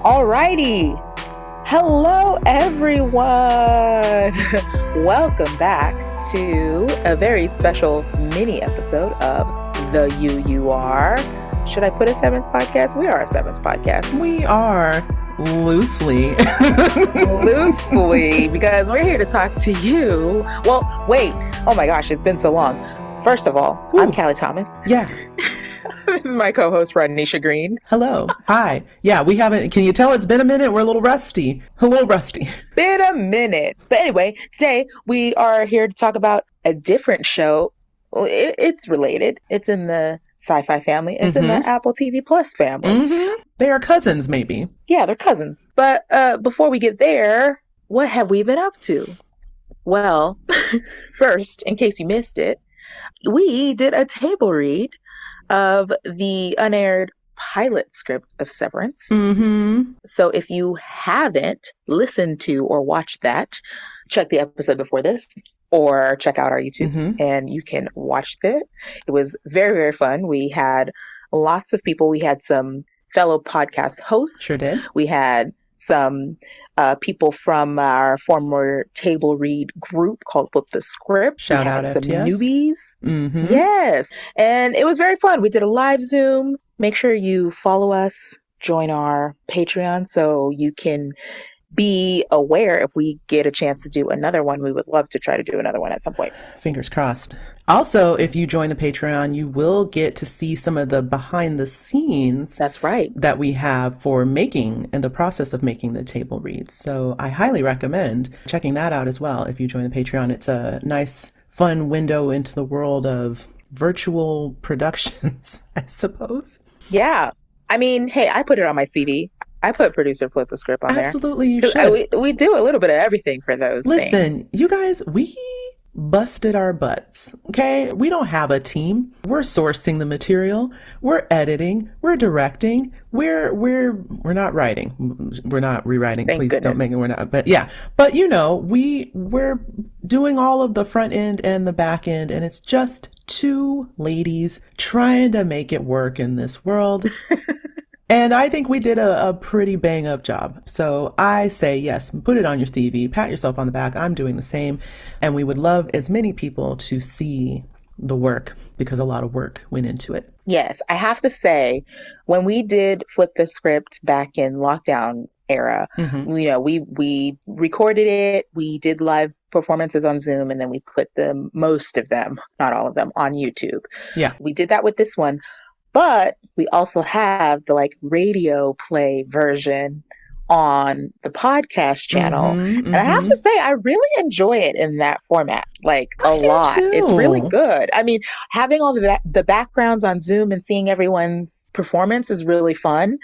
Alrighty. Hello, everyone. Welcome back to a very special mini episode of The You Are. Should I put a Severance podcast? We are a Severance podcast. We are loosely. Loosely, because we're here to talk to you. Well, wait. Oh my gosh, it's been so long. First of all, I'm Callie Thomas. Yeah. This is my co-host, Rodnesha Green. Hello. Hi. Yeah, we haven't, can you tell it's been a minute? We're a little rusty. Been a minute. But anyway, today we are here to talk about a different show. It's related. It's in the sci-fi family. It's in the Apple TV Plus family. They are cousins, maybe. Yeah, they're cousins. But before we get there, what have we been up to? Well, first, in case you missed it, we did a table read of the unaired pilot script of Severance. So if you haven't listened to or watched that, check the episode before this or check out our YouTube and you can watch it. It was very, very fun. We had lots of people. We had some fellow podcast hosts. Sure did. We had some people from our former table read group called Flip the Script. Shout out some FTS. Newbies. Yes. And it was very fun. We did a live Zoom. Make sure you follow us, join our Patreon so you can be aware if we get a chance to do another one. We would love to try to do another one at some point. Fingers crossed. Also, if you join the Patreon, you will get to see some of the behind the scenes. That's right. That we have for making and the process of making the table reads. So I highly recommend checking that out as well. If you join the Patreon, it's a nice, fun window into the world of virtual productions, I suppose. Yeah. I mean, hey, I put it on my CV. I put producer Flip the Script on there. Absolutely, you should. We do a little bit of everything for those things. Listen, you guys, we busted our butts, okay? We don't have a team. We're sourcing the material. We're editing. We're directing. We're not writing. We're not rewriting. Thank Please goodness. don't make it. We're not. But yeah. But you know, we're doing all of the front end and the back end, and it's just two ladies trying to make it work in this world. And I think we did a pretty bang up job. So I say, yes, put it on your CV, pat yourself on the back. I'm doing the same. And we would love as many people to see the work because a lot of work went into it. Yes, I have to say, when we did Flip the Script back in lockdown era, you know, we recorded it, we did live performances on Zoom, and then we put most of them, not all of them, on YouTube. Yeah. We did that with this one. But we also have the radio play version on the podcast channel. And I have to say, I really enjoy it in that format, a lot. Too. It's really good. I mean, having all the backgrounds on Zoom and seeing everyone's performance is really fun.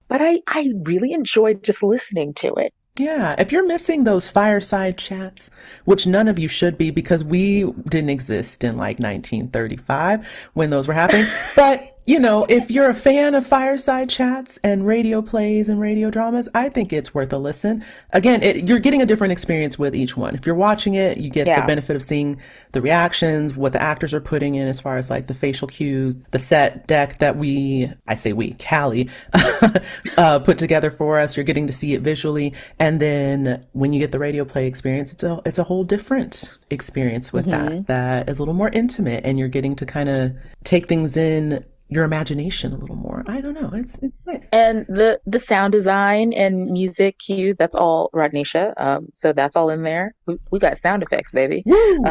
But I really enjoyed just listening to it. Yeah, if you're missing those fireside chats, which none of you should be because we didn't exist in 1935 when those were happening. But, you know, if you're a fan of fireside chats and radio plays and radio dramas, I think it's worth a listen. Again, you're getting a different experience with each one. If you're watching it, you get the benefit of seeing the reactions, what the actors are putting in as far as the facial cues, the set deck that Callie put together for us. You're getting to see it visually. And then when you get the radio play experience, it's a whole different experience with that is a little more intimate, and you're getting to kind of take things in your imagination a little more. I don't know. It's nice. And the sound design and music cues, that's all Rodnesha. So that's all in there. We got sound effects, baby. Doing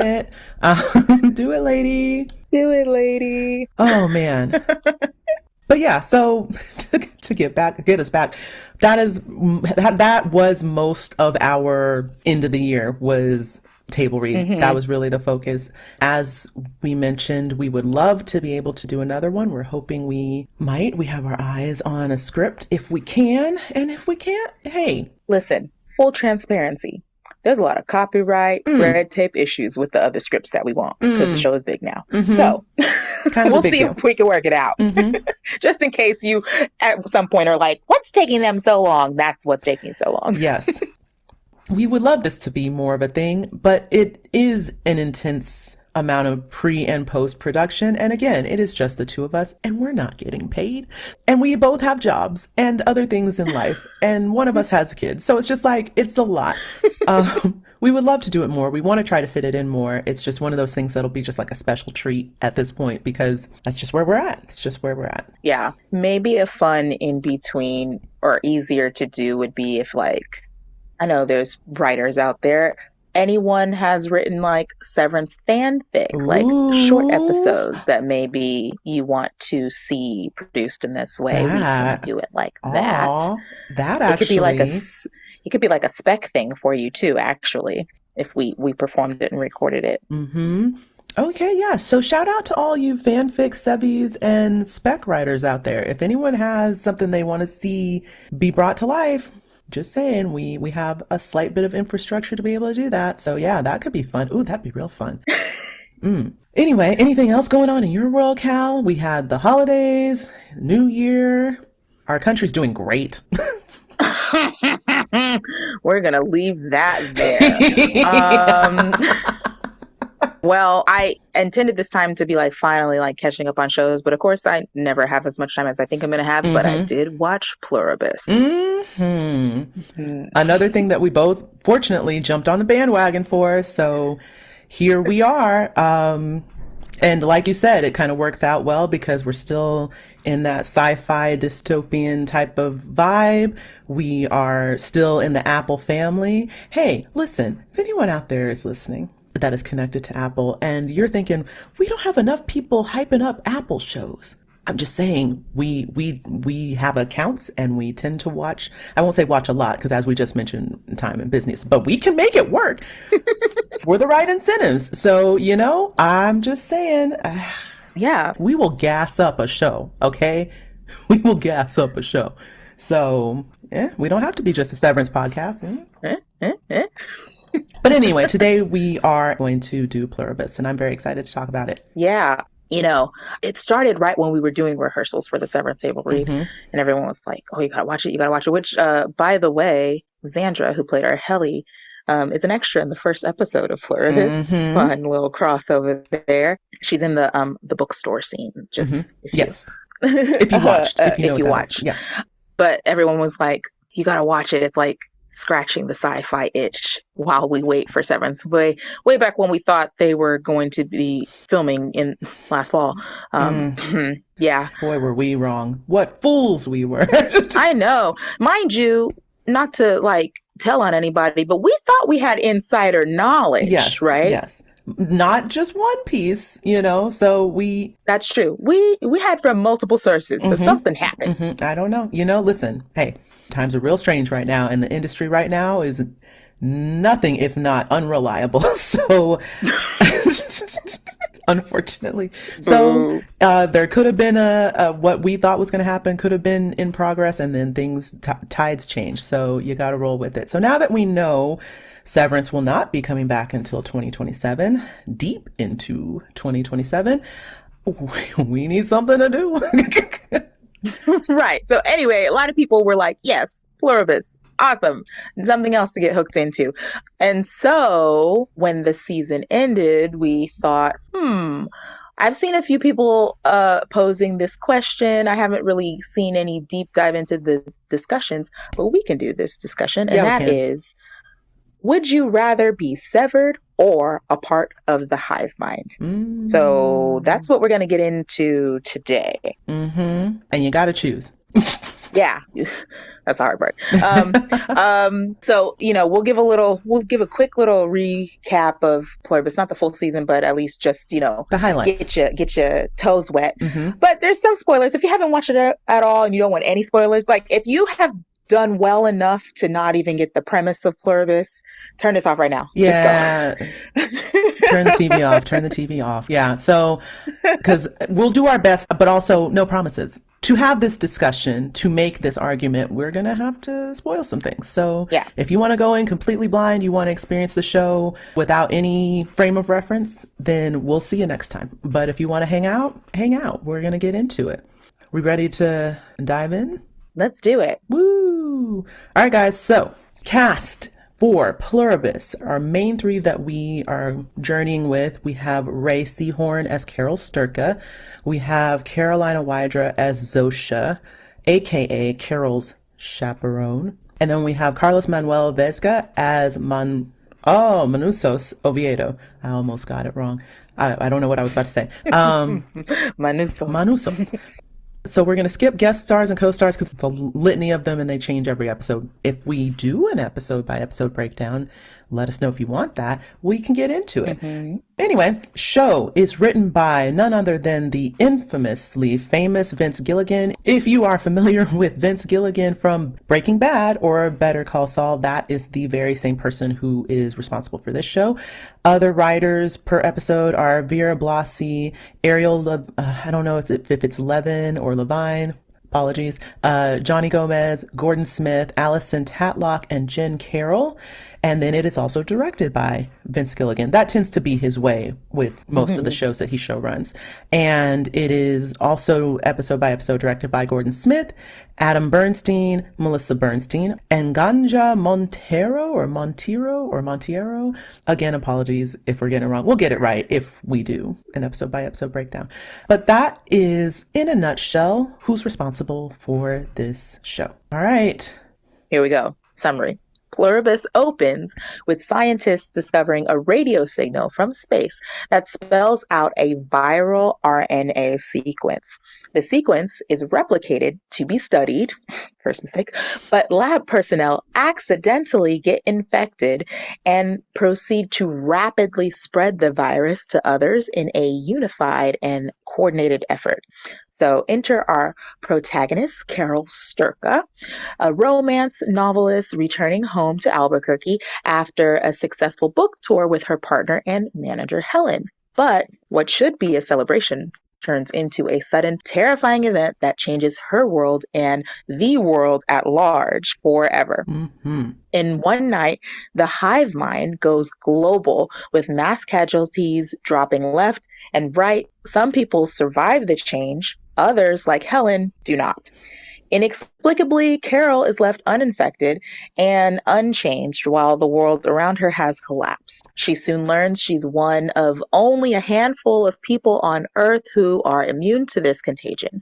it. Do it, lady. Do it, lady. Oh, man. But yeah, so to get us back, that was most of our end of the year was table read. That was really the focus. As we mentioned, we would love to be able to do another one. We're hoping we might. We have our eyes on a script if we can. And if we can't, hey. Listen, full transparency. There's a lot of copyright, red tape issues with the other scripts that we want because the show is big now. So we'll see if we can work it out. Just in case you at some point are like, what's taking them so long? That's what's taking so long. Yes. We would love this to be more of a thing, but it is an intense amount of pre and post production. And again, it is just the two of us and we're not getting paid. And we both have jobs and other things in life. And one of us has kids. So it's just like, it's a lot. We would love to do it more. We want to try to fit it in more. It's just one of those things that'll be just like a special treat at this point because that's just where we're at. It's just where we're at. Yeah. Maybe a fun in between or easier to do would be if, like, I know there's writers out there. Anyone has written like Severance fanfic, like short episodes that maybe you want to see produced in this way. We can do it like that. That actually, it could be like a spec thing for you too. Actually, if we performed it and recorded it. Mm-hmm. Okay, yeah. So shout out to all you fanfic, sevies, and spec writers out there. If anyone has something they want to see be brought to life. Just saying, we have a slight bit of infrastructure to be able to do that. So yeah, that could be fun. Ooh, that'd be real fun. Anyway, anything else going on in your world, Cal? We had the holidays, New Year. Our country's doing great. We're going to leave that there. Well, I intended this time to be like finally like catching up on shows, but of course I never have as much time as I think I'm going to have, but I did watch Pluribus. Another thing that we both fortunately jumped on the bandwagon for, so here we are. And like you said, it kind of works out well because we're still in that sci-fi dystopian type of vibe. We are still in the Apple family. Hey, listen, if anyone out there is listening that is connected to Apple and you're thinking, we don't have enough people hyping up Apple shows. I'm just saying we have accounts and we tend to watch. I won't say watch a lot because as we just mentioned, time and business, but we can make it work for the right incentives. So, you know, I'm just saying, yeah, we will gas up a show. Okay. We will gas up a show. So we don't have to be just a Severance podcast. But anyway, today we are going to do Pluribus, and I'm very excited to talk about it. Yeah. You know, it started right when we were doing rehearsals for the Severance table read, and everyone was like, oh, you gotta watch it, which, by the way, Xandra, who played our Helly, is an extra in the first episode of Pluribus. Fun little crossover there. She's in the bookstore scene, just if you watched. If you watched. Yeah. But everyone was like, you gotta watch it. It's like scratching the sci-fi itch while we wait for Severance. Way back when we thought they were going to be filming in last fall. Yeah. Boy, were we wrong. What fools we were. I know. Mind you, not to like tell on anybody, but we thought we had insider knowledge, right? Yes. Not just one piece, you know, so That's true. We had from multiple sources, so something happened. I don't know. You know, listen, hey, times are real strange right now, and the industry right now is nothing if not unreliable. So, unfortunately. So, there could have been what we thought was going to happen could have been in progress, and then tides change. So, you got to roll with it. So, now that we know Severance will not be coming back until 2027, deep into 2027, we need something to do. Right. So anyway, a lot of people were like, yes, Pluribus, awesome. Something else to get hooked into. And so when the season ended, we thought, I've seen a few people posing this question. I haven't really seen any deep dive into the discussions, but we can do this discussion. And that is, would you rather be severed or a part of the hive mind? So that's what we're going to get into today. And you got to choose. Yeah, that's the hard part. So, you know, we'll give a quick little recap of Pluribus, not the full season, but at least just, you know, the highlights. Get your toes wet. But there's some spoilers. If you haven't watched it at all and you don't want any spoilers, like if you have done well enough to not even get the premise of Pluribus, turn this off right now. Yeah. Turn the TV off. Turn the TV off. Yeah. So, because we'll do our best, but also no promises. To have this discussion, to make this argument, we're going to have to spoil some things. So if you want to go in completely blind, you want to experience the show without any frame of reference, then we'll see you next time. But if you want to hang out, hang out. We're going to get into it. We ready to dive in? Let's do it. Woo! All right, guys. So, cast For Pluribus, our main three that we are journeying with, we have Ray Seahorn as Carol Sturka. We have Carolina Wydra as Zosha, aka Carol's chaperone. And then we have Carlos Manuel Vesga as Manusos Oviedo. I almost got it wrong. I don't know what I was about to say. Manusos. Manusos. So we're going to skip guest stars and co-stars because it's a litany of them and they change every episode. If we do an episode by episode breakdown, let us know if you want that. We can get into it. Mm-hmm. Anyway, show is written by none other than the infamously famous Vince Gilligan. If you are familiar with Vince Gilligan from Breaking Bad or Better Call Saul, that is the very same person who is responsible for this show. Other writers per episode are Vera Blasi, Ariel, I don't know if it's Levin or Levine. Apologies. Johnny Gomez, Gordon Smith, Allison Tatlock, and Jen Carroll. And then it is also directed by Vince Gilligan. That tends to be his way with most of the shows that he show runs. And it is also episode by episode directed by Gordon Smith, Adam Bernstein, Melissa Bernstein, and Ganja Montiero. Again, apologies if we're getting it wrong. We'll get it right if we do an episode by episode breakdown. But that is, in a nutshell, who's responsible for this show. All right. Here we go. Summary. Pluribus opens with scientists discovering a radio signal from space that spells out a viral RNA sequence. The sequence is replicated to be studied, first mistake, but lab personnel accidentally get infected and proceed to rapidly spread the virus to others in a unified and coordinated effort. So enter our protagonist, Carol Sturka, a romance novelist returning home to Albuquerque after a successful book tour with her partner and manager, Helen. But what should be a celebration turns into a sudden, terrifying event that changes her world and the world at large forever. Mm-hmm. In one night, the Hive mind goes global with mass casualties dropping left and right. Some people survive the change. Others, like Helen, do not. Inexplicably, Carol is left uninfected and unchanged while the world around her has collapsed. She soon learns she's one of only a handful of people on Earth who are immune to this contagion.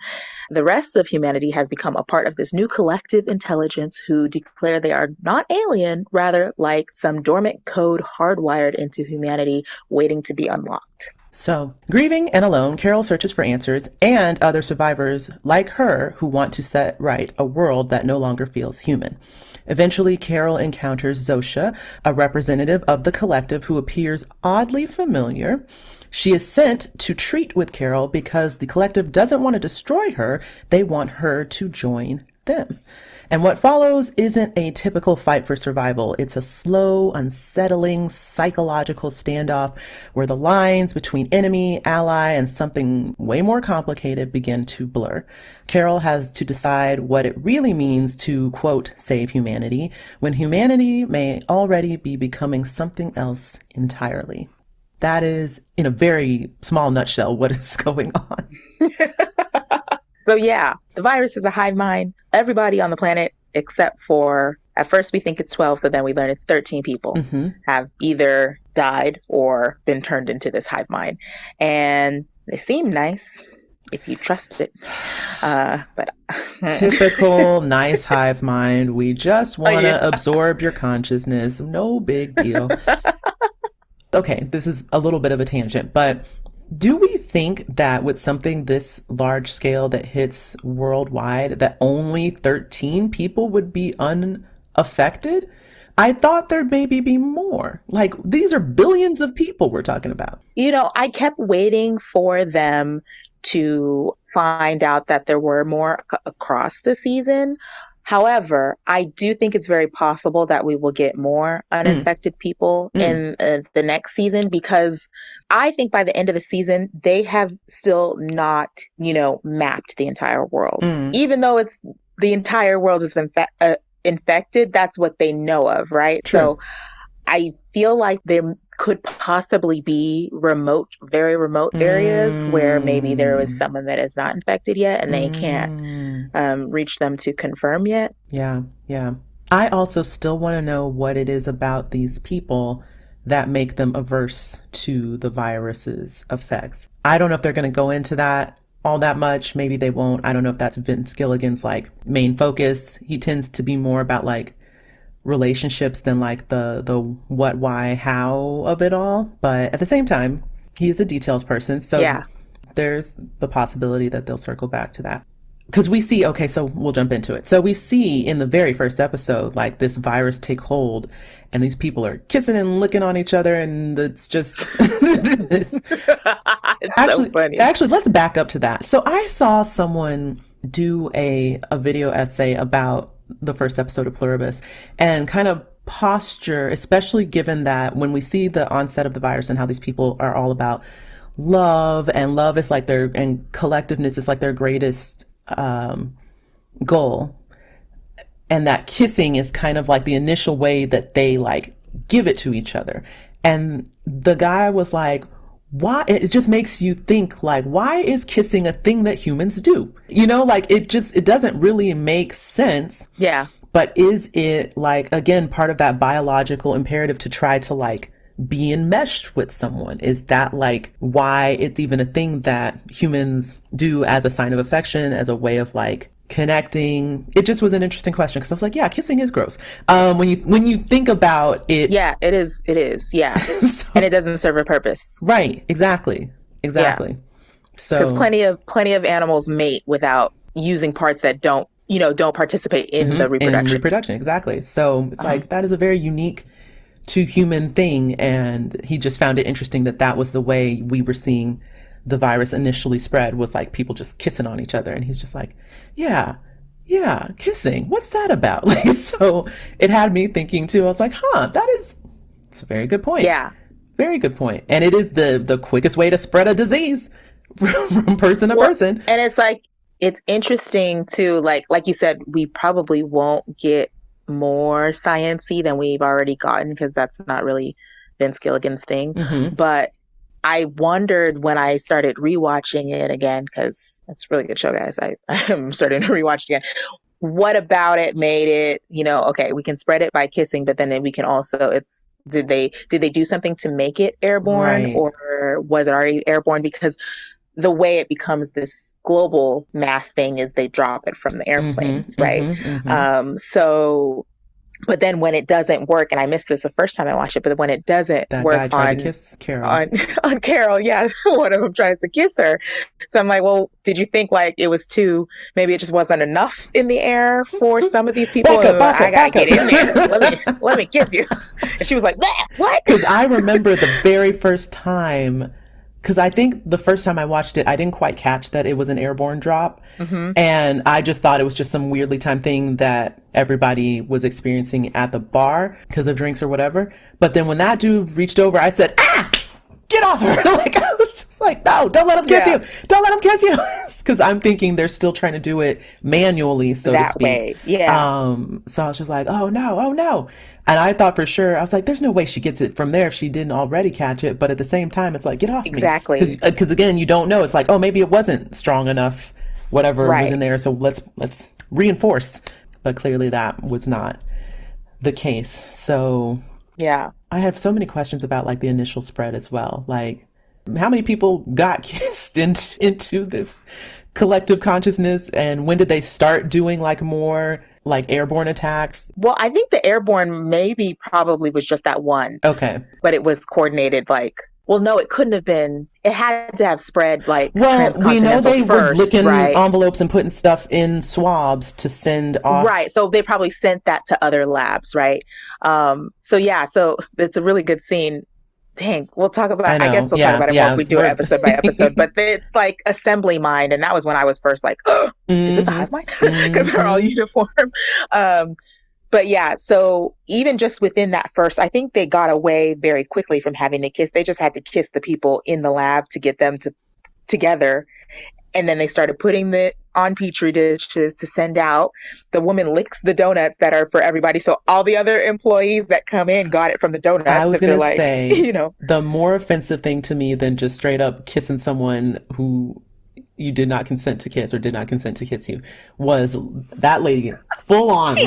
The rest of humanity has become a part of this new collective intelligence who declare they are not alien, rather like some dormant code hardwired into humanity waiting to be unlocked. So, grieving and alone, Carol searches for answers and other survivors like her who want to set right a world that no longer feels human. Eventually, Carol encounters Zosha, a representative of the collective who appears oddly familiar. She is sent to treat with Carol because the collective doesn't want to destroy her. They want her to join them. And what follows isn't a typical fight for survival. It's a slow, unsettling, psychological standoff where the lines between enemy, ally, and something way more complicated begin to blur. Carol has to decide what it really means to, quote, save humanity, when humanity may already be becoming something else entirely. That is, in a very small nutshell, what is going on. So yeah, the virus is a hive mind. Everybody on the planet, except for, at first we think it's 12, but then we learn it's 13 people, have either died or been turned into this hive mind. And they seem nice if you trust it. But typical nice hive mind. We just want to absorb your consciousness. No big deal. Okay, this is a little bit of a tangent, but do we think that with something this large scale that hits worldwide, that only 13 people would be unaffected? I thought there'd maybe be more. Like, these are billions of people we're talking about. You know, I kept waiting for them to find out that there were more across the season. However, I do think it's very possible that we will get more uninfected people in the next season, because I think by the end of the season, they have still not, mapped the entire world. Even though it's the entire world is infected, that's what they know of, right? True. So I feel like there could possibly be very remote areas where maybe there was someone that is not infected yet and they can't reach them to confirm yet. Yeah. I also still want to know what it is about these people that make them averse to the virus's effects. I don't know if they're going to go into that all that much. Maybe they won't. I don't know if that's Vince Gilligan's like main focus. He tends to be more about like relationships than like the what, why, how of it all. But at the same time, he is a details person. So Yeah. there's the possibility that they'll circle back to that. Because we see, okay, so we'll jump into it. So we see in the very first episode, like this virus take hold and these people are kissing and licking on each other. And it's just, It's so funny. actually, let's back up to that. So I saw someone do a video essay about the first episode of Pluribus and kind of posture, especially given that when we see the onset of the virus and how these people are all about love, and love is like their, and collectiveness is like their greatest goal, and that kissing is kind of like the initial way that they like give it to each other. And the guy was like, why? It just makes you think like, why is kissing a thing that humans do? You know, like it doesn't really make sense. Yeah. But is it like, again, part of that biological imperative to try to like be enmeshed with someone? Is that like why it's even a thing that humans do as a sign of affection, as a way of like connecting? It just was an interesting question because I was like, yeah, kissing is gross. When you think about it, Yeah, it is. It is. Yeah. so, And it doesn't serve a purpose. right? Exactly. Yeah. So Because plenty of animals mate without using parts that don't participate in the reproduction. in reproduction, exactly. So it's like that is a very unique to human thing, and he just found it interesting that that was the way we were seeing the virus initially spread, was like people just kissing on each other. And he's just like, yeah, kissing, what's that about? Like, so it had me thinking too. I was like, it's a very good point. Yeah. Very good point. And it is the quickest way to spread a disease from person to person. And it's like, it's interesting too, like you said, we probably won't get more science-y than we've already gotten because that's not really Vince Gilligan's thing. But I wondered when I started rewatching it again, because it's a really good show, guys. I'm starting to rewatch it again. What about it made it, okay, we can spread it by kissing, but then we can also, did they do something to make it airborne, Right. or was it already airborne? Because the way it becomes this global mass thing is they drop it from the airplanes, right? So, but then when it doesn't work, and I missed this the first time I watched it, but when it doesn't That work guy tried to kiss Carol. on Carol, yeah, one of them tries to kiss her. So I'm like, well, did you think like it was maybe it just wasn't enough in the air for some of these people? Back up, I gotta get in there. Let me kiss you. And she was like, what? Because I remember the very first time, because I think the first time I watched it, I didn't quite catch that it was an airborne drop. And I just thought it was just some weirdly timed thing that everybody was experiencing at the bar because of drinks or whatever. But then when that dude reached over, I said, get off her. Like, I was just like, no, don't let him kiss you. Don't let him kiss you. Because I'm thinking they're still trying to do it manually, so to speak. Way. Yeah. So I was just like, oh no. And I thought for sure, I was like, there's no way she gets it from there if she didn't already catch it. But at the same time, it's like, get off me. Exactly. Because again, you don't know. It's like, oh, maybe it wasn't strong enough, whatever was in there. So let's reinforce. But clearly that was not the case. So yeah, I have so many questions about like the initial spread as well. Like, how many people got kissed into this collective consciousness, and when did they start doing like more like airborne attacks? Well, I think the airborne probably was just that one. Okay. But it was coordinated like, well, no, it couldn't have been. It had to have spread like well, we know they first, were licking right? envelopes and putting stuff in swabs to send off. Right. So they probably sent that to other labs, right? So it's a really good scene. Dang, we'll talk about I guess we'll talk about it more if we do it episode by episode. But it's like assembly mind, and that was when I was first like, oh, is this a hive mind? Because they're all uniform. But yeah, so even just within that first, I think they got away very quickly from having to kiss. They just had to kiss the people in the lab to get them together. And then they started putting it on petri dishes to send out. The woman licks the donuts that are for everybody. So all the other employees that come in got it from the donuts. I was going to say, you know, the more offensive thing to me than just straight up kissing someone who you did not consent to kiss or did not consent to kiss you, was that lady full on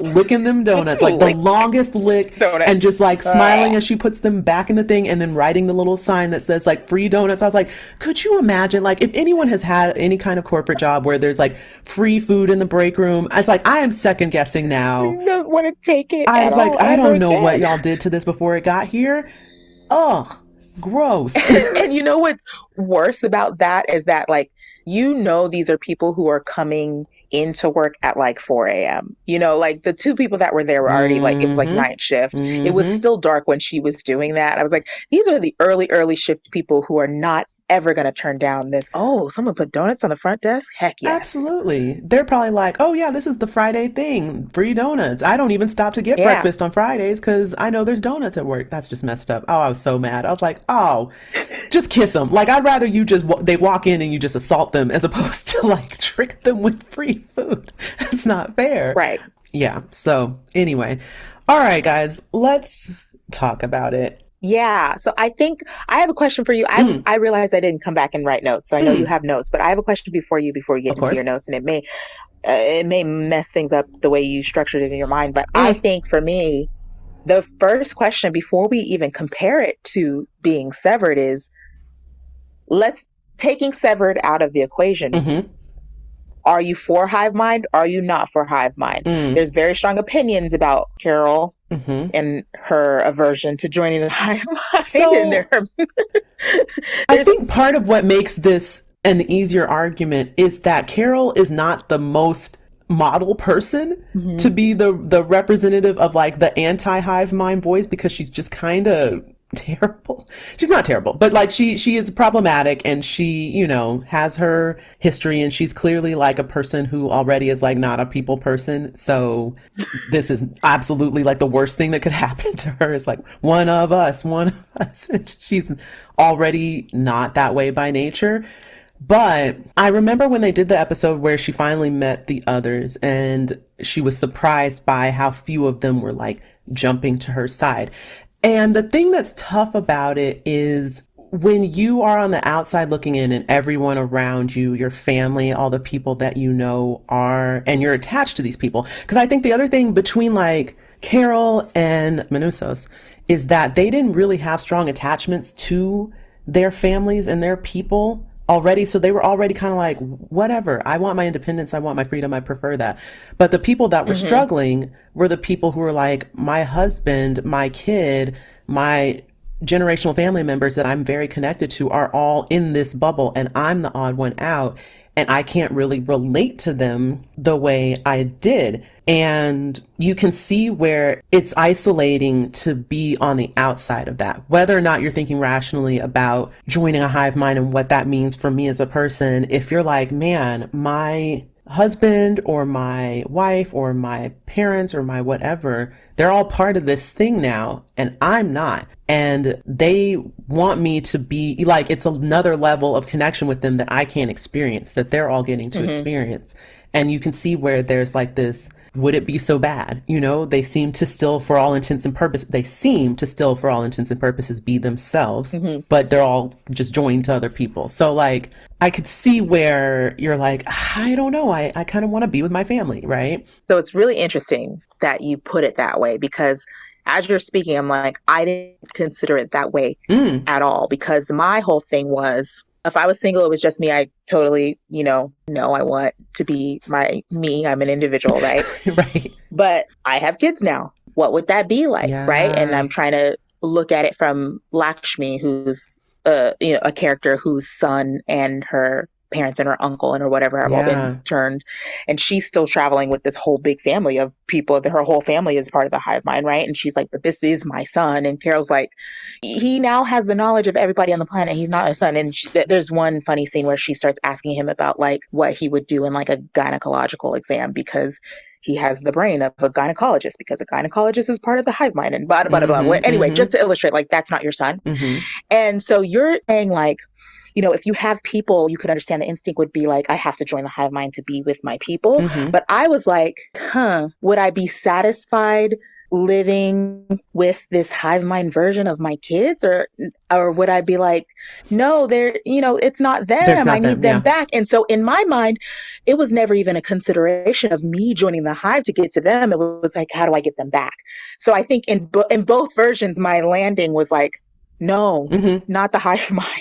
licking them donuts, like the Lick longest lick, donut. and just like Uh, smiling as she puts them back in the thing and then writing the little sign that says like free donuts. I was like, could you imagine, like, if anyone has had any kind of corporate job where there's like free food in the break room, I was like, I am second guessing now. don't want to take it I at was like, all I ever don't know what again. y'all did to this before it got here. Ugh, gross. And you know what's worse about that is that, like, these are people who are coming into work at like 4 a.m. Like the two people that were there were already like, it was like Mm-hmm. night shift. It was Mm-hmm. still dark when she was doing that. I was like, these are the early shift people who are not ever going to turn down this. Oh, someone put donuts on the front desk? Heck yes. Absolutely. They're probably like, oh, yeah, this is the Friday thing. Free donuts. I don't even stop to get Yeah. breakfast on Fridays because I know there's donuts at work. That's just messed up. Oh, I was so mad. I was like, oh, just kiss them. Like, I'd rather you just, they walk in and you just assault them as opposed to like trick them with free food. That's not fair. Right. Yeah. So, anyway. All right, guys, let's talk about it. Yeah. So I think I have a question for you. Mm, I realized I didn't come back and write notes. So I know you mm, have notes, but I have a question before we of get into your course. notes, and it may mess things up the way you structured it in your mind. But I Mm, think for me, the first question before we even compare it to being severed is, let's taking severed out of the equation. mm-hmm, Are you for hive mind? Are you not for hive mind? mm, There's very strong opinions about Carol mm-hmm. and her aversion to joining the hive mind, and So, I there's think part of what makes this an easier argument is that Carol is not the most model person to Mhm. be the representative of like the anti hive mind voice because she's just kind of terrible. She's not terrible, but like she is problematic and she, has her history and she's clearly like a person who already is like not a people person. So this is absolutely like the worst thing that could happen to her is like one of us. And she's already not that way by nature. But I remember when they did the episode where she finally met the others and she was surprised by how few of them were like jumping to her side. And the thing that's tough about it is when you are on the outside looking in and everyone around you, your family, all the people that you know are, and you're attached to these people. Because I think the other thing between like Carol and Manusos is that they didn't really have strong attachments to their families and their people already. So they were already kind of like, whatever, I want my independence. I want my freedom. I prefer that. But the people that were Mhm. struggling were the people who were like, my husband, my kid, my generational family members that I'm very connected to are all in this bubble and I'm the odd one out and I can't really relate to them the way I did. And you can see where it's isolating to be on the outside of that. Whether or not you're thinking rationally about joining a hive mind and what that means for me as a person, if you're like, man, my husband or my wife or my parents or my whatever, they're all part of this thing now and I'm not. And they want me to be like, it's another level of connection with them that I can't experience, that they're all getting to Mhm. experience. And you can see where there's like this, would it be so bad? They seem to still, for all intents and purposes, be themselves, Mhm. but they're all just joined to other people. So like, I could see where you're like, I don't know. I kind of want to be with my family, right? So it's really interesting that you put it that way, because as you're speaking, I'm like, I didn't consider it that way Mm, at all, because my whole thing was, if I was single, it was just me. I totally, no, I want to be me. I'm an individual, right? right. But I have kids now. What would that be like, right? And Yeah. I'm trying to look at it from Lakshmi, who's a character whose son and her parents and her uncle and or whatever have all been Yeah. turned, and she's still traveling with this whole big family of people. Her whole family is part of the hive mind, right? And she's like, but this is my son. And Carol's like, he now has the knowledge of everybody on the planet. He's not a son. And there's one funny scene where she starts asking him about like what he would do in like a gynecological exam, because he has the brain of a gynecologist, because a gynecologist is part of the hive mind, and blah blah blah blah. Mm-hmm. Anyway, just Mm-hmm. to illustrate, like, that's not your son. Mm-hmm. And so you're saying like, if you have people, you could understand the instinct would be like, I have to join the hive mind to be with my people. Mm-hmm. But I was like, would I be satisfied living with this hive mind version of my kids, or would I be like, no, they're, it's not There's them, I not need them. them Yeah. back. And so in my mind, it was never even a consideration of me joining the hive to get to them. It was like, how do I get them back? So I think in both versions, my landing was like, no, Mm-hmm. not the hive mind.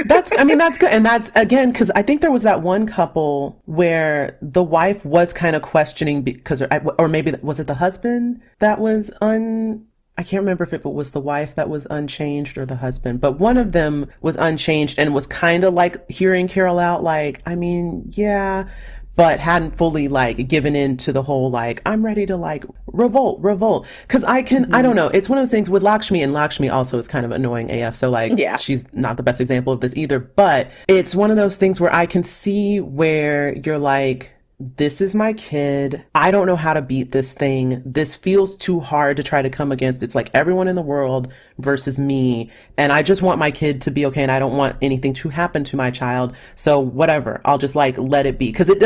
That's good. And that's again, because I think there was that one couple where the wife was kind of questioning because, or maybe was it the husband that was I can't remember if it was the wife that was unchanged or the husband, but one of them was unchanged and was kind of like hearing Carol out, like, I mean, yeah, but hadn't fully like given in to the whole like I'm ready to like revolt because I don't Mm-hmm. know, it's one of those things with Lakshmi, and Lakshmi also is kind of annoying AF, so like Yeah. she's not the best example of this either, but it's one of those things where I can see where you're like, this is my kid. I don't know how to beat this thing. This feels too hard to try to come against. It's like everyone in the world versus me. And I just want my kid to be okay. And I don't want anything to happen to my child. So whatever, I'll just like let it be. Cause it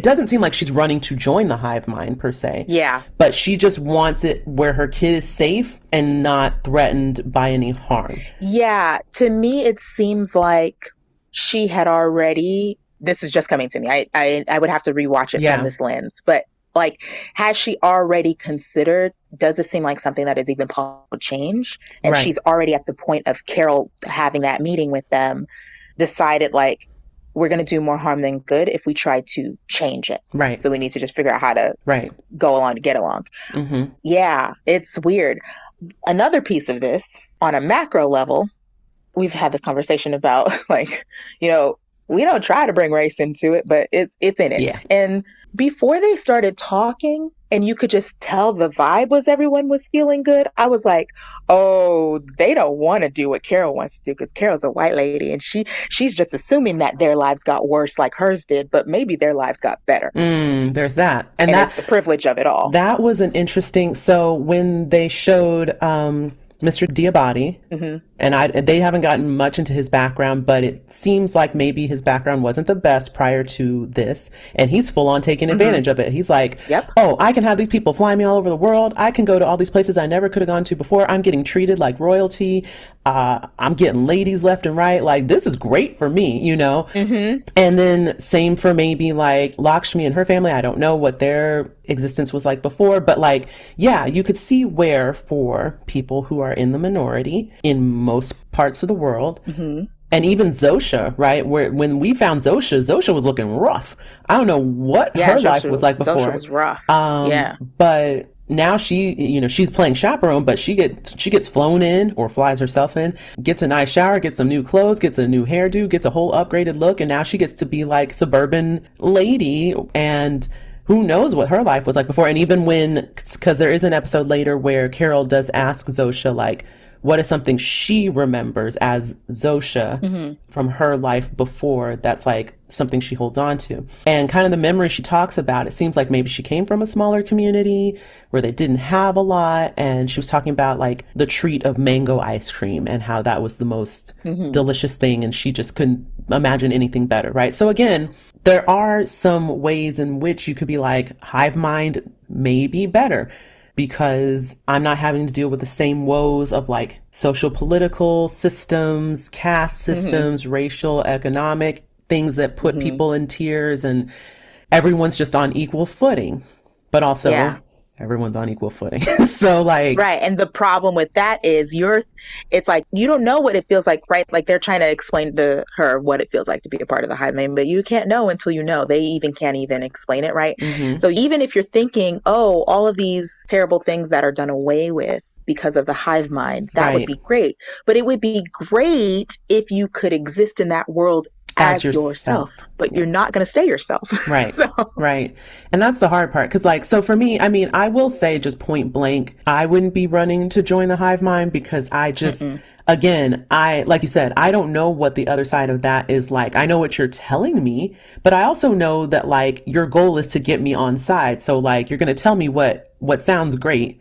doesn't seem like she's running to join the hive mind per se, Yeah. but she just wants it where her kid is safe and not threatened by any harm. Yeah. To me, it seems like she had already, this is just coming to me. I would have to rewatch it from Yeah. this lens, but like, has she already considered, does it seem like something that is even possible to change? And Right. she's already at the point of Carol having that meeting with them, decided like, we're going to do more harm than good if we try to change it. Right. So we need to just figure out how to Right. go along to get along. Mm-hmm. Yeah, it's weird. Another piece of this on a macro level, we've had this conversation about like, we don't try to bring race into it, but it's in it. Yeah. And before they started talking, and you could just tell the vibe was everyone was feeling good, I was like, oh, they don't want to do what Carol wants to do because Carol's a white lady and she's just assuming that their lives got worse like hers did, but maybe their lives got better. There's that. And And that it's the privilege of it all. that was an interesting. So when they showed Mr. Diabati, Mm-hmm. and they haven't gotten much into his background, but it seems like maybe his background wasn't the best prior to this, and he's full on taking advantage of it. He's like, Yep. oh, I can have these people fly me all over the world. I can go to all these places I never could have gone to before. I'm getting treated like royalty. I'm getting ladies left and right. Like, this is great for me, Mm-hmm. And then same for maybe like Lakshmi and her family. I don't know what their existence was like before, but like, yeah, you could see where for people who are in the minority in most parts of the world, Mm-hmm. and even Zosha, right? Where when we found Zosha was looking rough. I don't know what Yeah, her life was like Zosha before. was rough. Um, Yeah. but now she's playing chaperone, but she gets flown in or flies herself in, gets a nice shower, gets some new clothes, gets a new hairdo, gets a whole upgraded look, and now she gets to be like suburban lady, and who knows what her life was like before. And even because there is an episode later where Carol does ask Zosha, like, what is something she remembers as Zosha from her life before that's like something she holds on to. And kind of the memory she talks about, it seems like maybe she came from a smaller community where they didn't have a lot. And she was talking about like the treat of mango ice cream and how that was the most delicious thing. And she just couldn't imagine anything better, right? So again, there are some ways in which you could be like, hive mind may be better, because I'm not having to deal with the same woes of like social political systems, caste systems, racial, economic things that put people in tiers, and everyone's just on equal footing, but also Yeah. everyone's on equal footing. So like, Right. And the problem with that is it's like, you don't know what it feels like, right? Like they're trying to explain to her what it feels like to be a part of the hive mind, but you can't know until you know. They even can't even explain it, right? So even if you're thinking, oh, all of these terrible things that are done away with because of the hive mind, that would Right. be great. But it would be great if you could exist in that world as yourself, but you're not going to stay yourself. Right. So, Right. And that's the hard part. Cause like, so for me, I mean, I will say just point blank, I wouldn't be running to join the hive mind because I just, again, like you said, I don't know what the other side of that is like. I know what you're telling me, but I also know that like your goal is to get me on side. So like, you're going to tell me what sounds great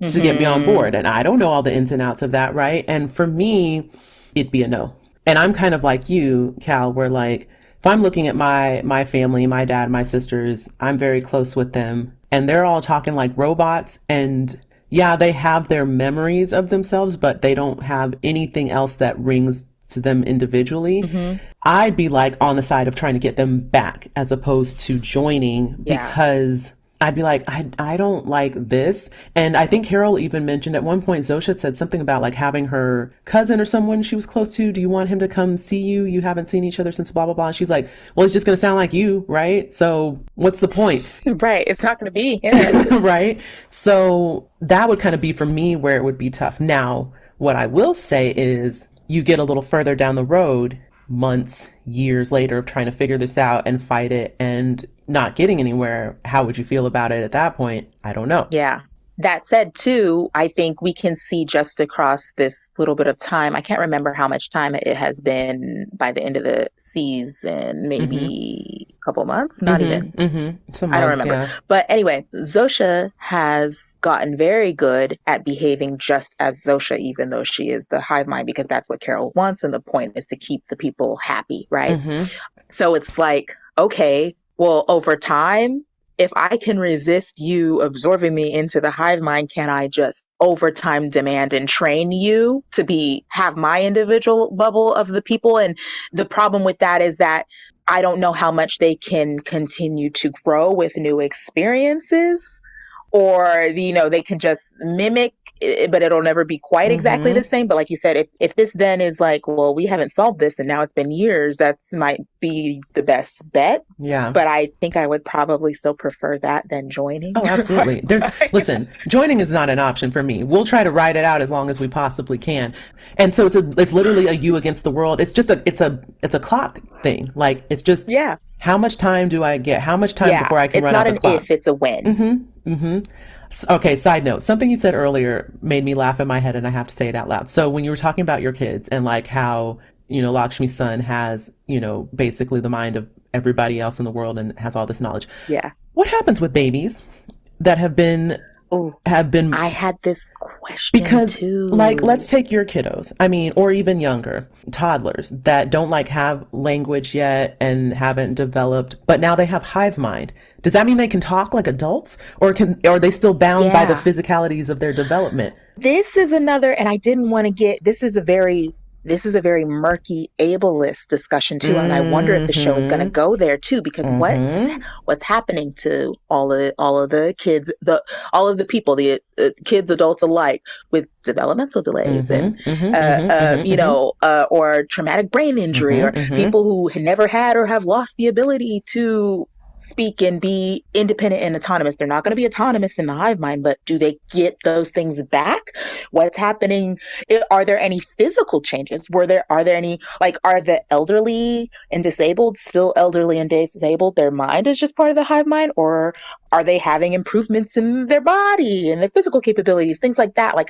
to get me on board. And I don't know all the ins and outs of that. Right. And for me, it'd be a no. And I'm kind of like you, Cal, where like, if I'm looking at my family, my dad, my sisters, I'm very close with them. and they're all talking like robots. And yeah, they have their memories of themselves, but they don't have anything else that rings to them individually. Mm-hmm. I'd be like on the side of trying to get them back as opposed to joining, Yeah. because I'd be like, I don't like this. And I think Carol even mentioned at one point, Zosha said something about like having her cousin or someone she was close to. Do you want him to come see you? You haven't seen each other since blah, blah, blah. And she's like, well, it's just going to sound like you, right? So what's the point? Right. It's not going to be him. Right? So that would kind of be for me where it would be tough. Now, what I will say is you get a little further down the road, months, years later of trying to figure this out and fight it and not getting anywhere. How would you feel about it at that point? I don't know. Yeah. That said, too, I think we can see just across this little bit of time. I can't remember how much time it has been by the end of the season, maybe a couple months, not even. Some I don't months, remember. yeah. But anyway, Zosha has gotten very good at behaving just as Zosha, even though she is the hive mind, because that's what Carol wants. And the point is to keep the people happy, right? So it's like, okay, well, over time, if I can resist you absorbing me into the hive mind, can I just over time demand and train you to have my individual bubble of the people? And the problem with that is that I don't know how much they can continue to grow with new experiences, or they can just mimic, but it'll never be quite exactly the same. But like you said, if this then is like, well, we haven't solved this and now it's been years, that might be the best bet. Yeah. But I think I would probably still prefer that than joining. Oh, absolutely. Listen, joining is not an option for me. We'll try to ride it out as long as we possibly can. And so it's literally a you against the world. It's just it's a clock thing. Like, it's just, yeah. How much time do I get? How much time before I can run out the clock? It's not an if, it's a when. Okay, side note. Something you said earlier made me laugh in my head, and I have to say it out loud. So when you were talking about your kids and like how, Lakshmi's son has, basically the mind of everybody else in the world and has all this knowledge. Yeah. What happens with babies that have been I had this question because too. Like, let's take your kiddos, or even younger toddlers that don't like have language yet and haven't developed, but now they have hive mind. Does that mean they can talk like adults, or are they still bound by the physicalities of their development? This is another, and I didn't want to get, this is a very murky ableist discussion too, and I wonder if the show is going to go there too, because what's happening to all of the kids, all of the people, the kids, adults alike, with developmental delays or traumatic brain injury, or people who had never had or have lost the ability to speak and be independent and autonomous. They're not going to be autonomous in the hive mind, but do they get those things back? What's happening? Are there any physical changes? Are there any, like, are the elderly and disabled still elderly and disabled? Their mind is just part of the hive mind, or are they having improvements in their body and their physical capabilities? Things like that. Like,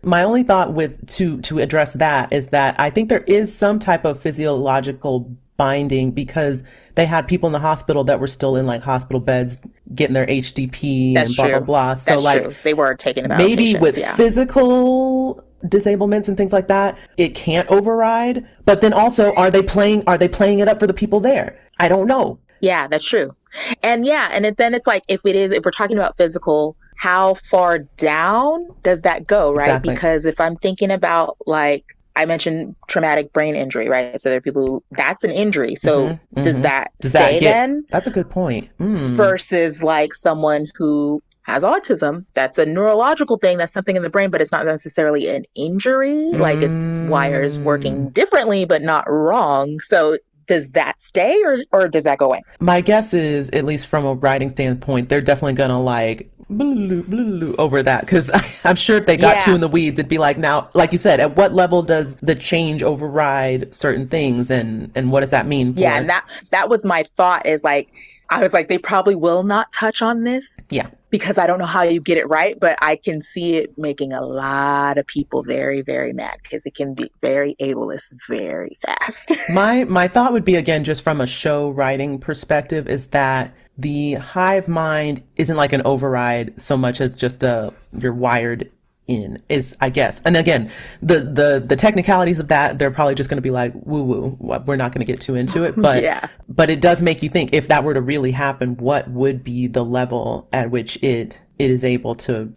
My only thought to address that is that I think there is some type of physiological binding, because they had people in the hospital that were still in like hospital beds getting their HDP and blah, blah, blah. So That's true. They were taking about maybe with physical disablements and things like that, it can't override. But then also, are they playing it up for the people there? I don't know. Yeah, that's true. And then it's like, if we're talking about physical, how far down does that go, right? Exactly. Because if I'm thinking about, like, I mentioned traumatic brain injury, right? So there are people that's an injury. So does that stay then? That's a good point. Versus like someone who has autism, that's a neurological thing, that's something in the brain, but it's not necessarily an injury. Like, it's wires working differently, but not wrong. So does that stay, or does that go away? My guess is, at least from a writing standpoint, they're definitely gonna like over that, because I'm sure if they got too in the weeds, it'd be like, now, like you said, at what level does the change override certain things, and what does that mean? Yeah, and that was my thought, is like, I was like, they probably will not touch on this. Yeah. Because I don't know how you get it right, but I can see it making a lot of people very, very mad, because it can be very ableist very fast. My thought would be, again, just from a show writing perspective, is that the hive mind isn't like an override so much as just you're wired in, is, I guess. And again, the technicalities of that, they're probably just going to be like woo woo. We're not going to get too into it, but Yeah. but it does make you think, if that were to really happen, what would be the level at which it is able to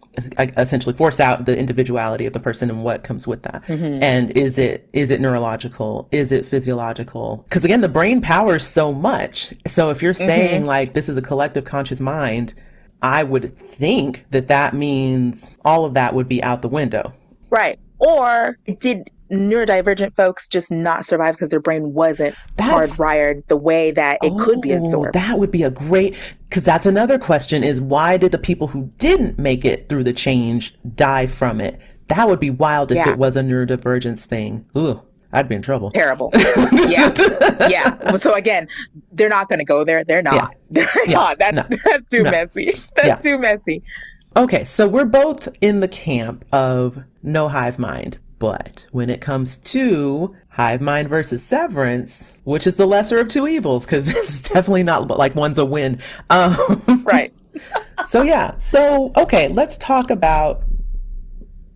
essentially force out the individuality of the person and what comes with that. And is it neurological? Is it physiological? Because again, the brain powers so much. So if you're saying like this is a collective conscious mind, I would think that that means all of that would be out the window. Right. Or did neurodivergent folks just not survive because their brain wasn't hardwired the way that it could be absorbed? That would be a great, because that's another question, is why did the people who didn't make it through the change die from it? That would be wild if it was a neurodivergence thing. Ugh, I'd be in trouble. Terrible. Yeah. So again, they're not going to go there. They're not. They're not. That's too messy. That's too messy. Okay, so we're both in the camp of no hive mind. But when it comes to hive mind versus severance, which is the lesser of two evils, because it's definitely not like one's a win. Right. So, okay, let's talk about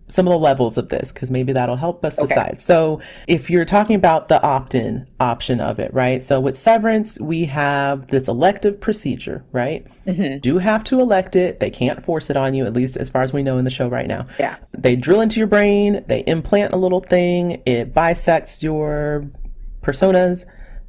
some of the levels of this, because maybe that'll help us decide. So if you're talking about the opt-in option of it, right? So with severance, we have this elective procedure, right? Do have to elect it. They can't force it on you, at least as far as we know in the show right now. Yeah. They drill into your brain, they implant a little thing, it bisects your personas,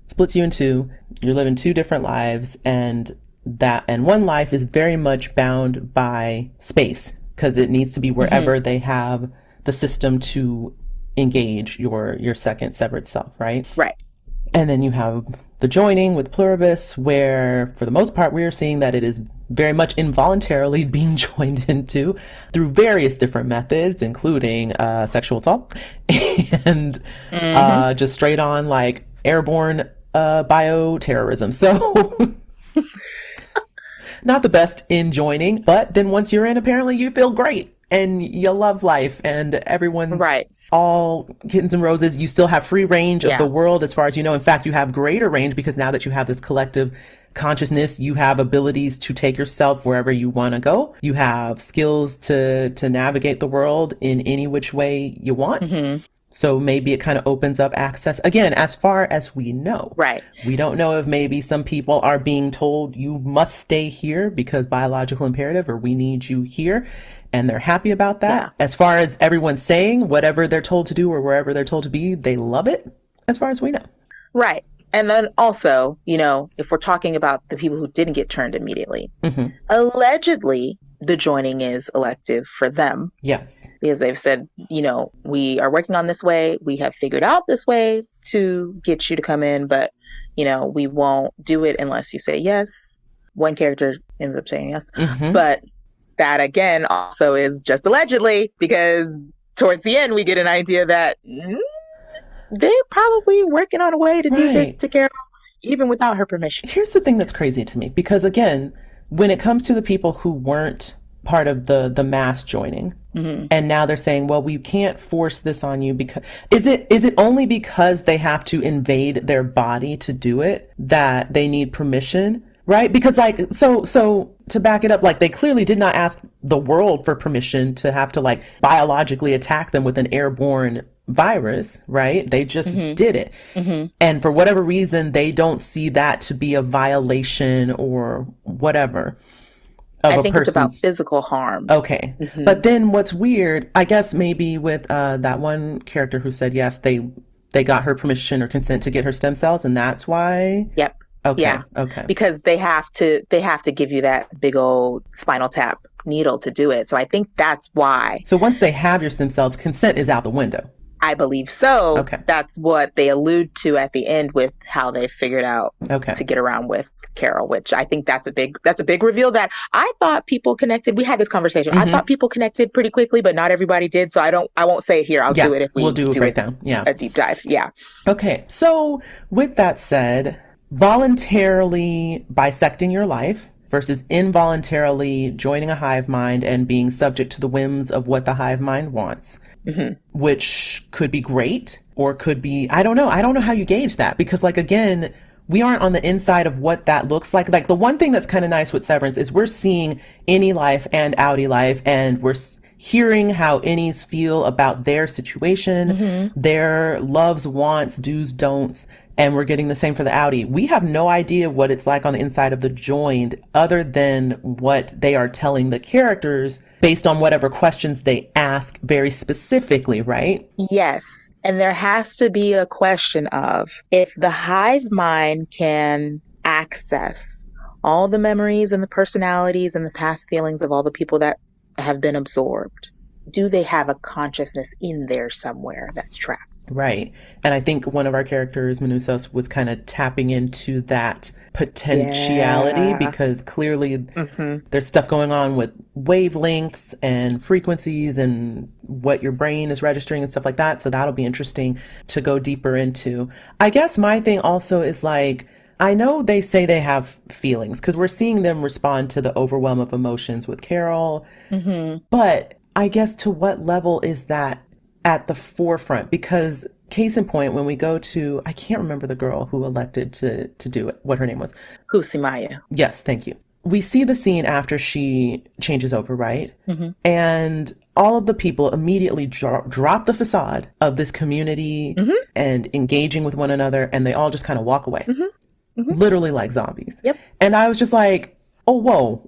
splits you in two, you're living two different lives, and one life is very much bound by space, because it needs to be wherever they have the system to engage your second severed self, right? Right. And then you have the joining with Pluribus, where for the most part we are seeing that it is very much involuntarily being joined into through various different methods, including sexual assault and just straight on like airborne bioterrorism. So not the best in joining, but then once you're in, apparently you feel great and you love life and everyone's all kittens and roses. You still have free range of the world as far as you know. In fact, you have greater range because now that you have this collective consciousness, you have abilities to take yourself wherever you want to go. You have skills to navigate the world in any which way you want. So maybe it kind of opens up access. Again, as far as we know. Right. We don't know if maybe some people are being told you must stay here because biological imperative, or we need you here, and they're happy about that. Yeah. As far as everyone's saying, whatever they're told to do or wherever they're told to be, they love it, as far as we know. Right. And then also, you know, if we're talking about the people who didn't get turned immediately, allegedly, the joining is elective for them. Yes. Because they've said, you know, we are working on this way. We have figured out this way to get you to come in, but, you know, we won't do it unless you say yes. One character ends up saying yes. But that, again, also is just allegedly, because towards the end, we get an idea that they're probably working on a way to do this to Carol, even without her permission. Here's the thing that's crazy to me, because, again, when it comes to the people who weren't part of the mass joining, and now they're saying, well, we can't force this on you, because is it only because they have to invade their body to do it that they need permission, right? Because like, so to back it up, like they clearly did not ask the world for permission to have to like biologically attack them with an airborne virus, right? They just did it. And for whatever reason, they don't see that to be a violation or whatever of I a think person's... it's about physical harm. Okay. But then what's weird, I guess maybe with that one character who said yes, they got her permission or consent to get her stem cells, and that's why... Yep. Okay. Yeah. Okay. Because they have to give you that big old spinal tap needle to do it. So I think that's why. So once they have your stem cells, consent is out the window. I believe so. Okay. That's what they allude to at the end with how they figured out to get around with Carol, which I think that's a big reveal that I thought people connected. We had this conversation. I thought people connected pretty quickly, but not everybody did. So I won't say it here. I'll do it if we'll do a breakdown. Yeah. A deep dive. Yeah. Okay. So with that said, voluntarily bisecting your life versus involuntarily joining a hive mind and being subject to the whims of what the hive mind wants, which could be great or could be, I don't know how you gauge that, because like, again, we aren't on the inside of what that looks like. Like the one thing that's kind of nice with Severance is we're seeing innie life and outie life, and we're hearing how innies feel about their situation, their loves, wants, do's, don'ts, and we're getting the same for the outie. We have no idea what it's like on the inside of the joined other than what they are telling the characters based on whatever questions they ask very specifically, right? Yes. And there has to be a question of if the hive mind can access all the memories and the personalities and the past feelings of all the people that have been absorbed, do they have a consciousness in there somewhere that's trapped? Right. And I think one of our characters, Manusos, was kind of tapping into that potentiality because clearly there's stuff going on with wavelengths and frequencies and what your brain is registering and stuff like that. So that'll be interesting to go deeper into. I guess my thing also is like, I know they say they have feelings because we're seeing them respond to the overwhelm of emotions with Carol. But I guess to what level is that at the forefront? Because case in point, when we go to, I can't remember the girl who elected to do it, what her name was. Kusimaya. Yes, thank you. We see the scene after she changes over, right? And all of the people immediately drop the facade of this community and engaging with one another, and they all just kind of walk away. Literally like zombies. Yep. And I was just like, oh, whoa.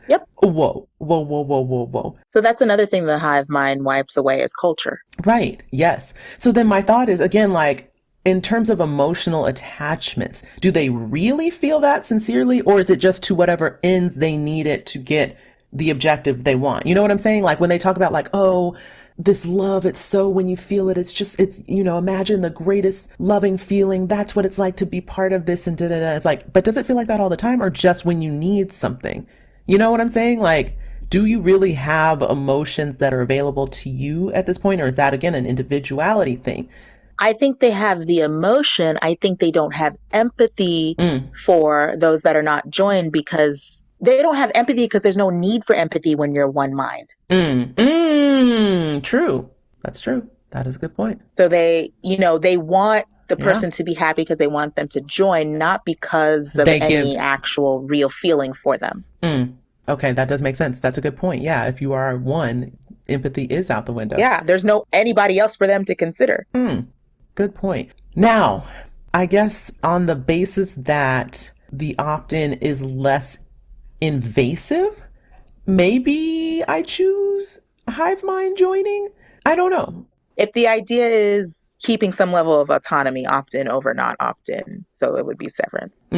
Yep. Whoa, whoa, whoa, whoa, whoa, whoa. So that's another thing the hive mind wipes away is culture. Right. Yes. So then my thought is, again, like, in terms of emotional attachments, do they really feel that sincerely, or is it just to whatever ends they need it to get the objective they want? You know what I'm saying? Like when they talk about like, oh, this love, it's so when you feel it, it's, you know, imagine the greatest loving feeling. That's what it's like to be part of this and da da da. It's like, but does it feel like that all the time or just when you need something? You know what I'm saying? Like, do you really have emotions that are available to you at this point? Or is that, again, an individuality thing? I think they have the emotion. I think they don't have empathy for those that are not joined because they don't have empathy because there's no need for empathy when you're one mind. True. That's true. That is a good point. So they want the person to be happy because they want them to join, not because of any actual real feeling for them. Okay, that does make sense. That's a good point. Yeah, if you are one, empathy is out the window. Yeah, there's no anybody else for them to consider. Good point. Now, I guess on the basis that the opt-in is less invasive, maybe I choose hive mind joining. I don't know. If the idea is keeping some level of autonomy, opt-in over not opt-in, so it would be Severance.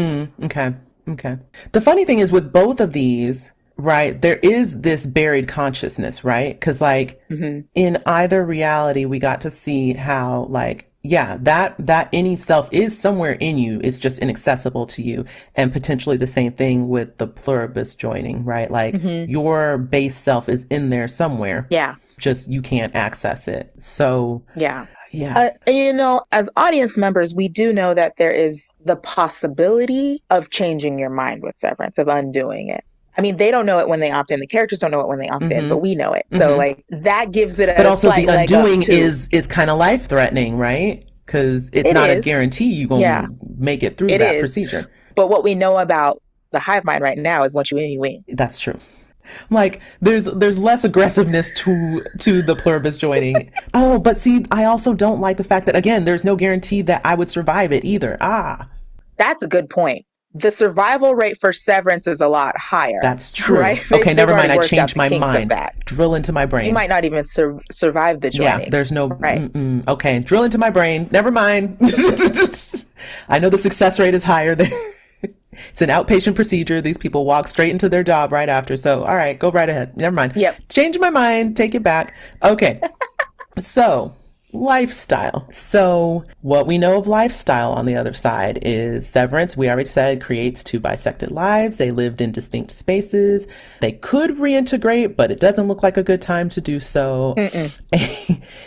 Okay. The funny thing is with both of these, right, there is this buried consciousness, right? Because like in either reality, we got to see how like, yeah, that any self is somewhere in you. It's just inaccessible to you. And potentially the same thing with the pluribus joining, right? Like your base self is in there somewhere. Yeah. Just you can't access it. So yeah. As audience members, we do know that there is the possibility of changing your mind with Severance, of undoing it. I mean, they don't know it when they opt in. The characters don't know it when they opt in, but we know it. So like that gives it a but also slight the undoing leg up is kind of life threatening, right? Because it's not a guarantee you're going to make it through that procedure. But what we know about the hive mind right now is once you win, you win. That's true. Like there's less aggressiveness to the pluribus joining. Oh, but see, I also don't like the fact that again, there's no guarantee that I would survive it either. That's a good point. The survival rate for Severance is a lot higher. That's true. Right? Okay, never mind. I changed my mind. Drill into my brain. You might not even survive the joining. Yeah, there's no... Okay, drill into my brain. Never mind. I know the success rate is higher there. It's an outpatient procedure. These people walk straight into their job right after. So, all right, go right ahead. Never mind. Yep. Change my mind. Take it back. Okay. So... lifestyle. So what we know of lifestyle on the other side is Severance, we already said, creates two bisected lives. They lived in distinct spaces. They could reintegrate, but it doesn't look like a good time to do so.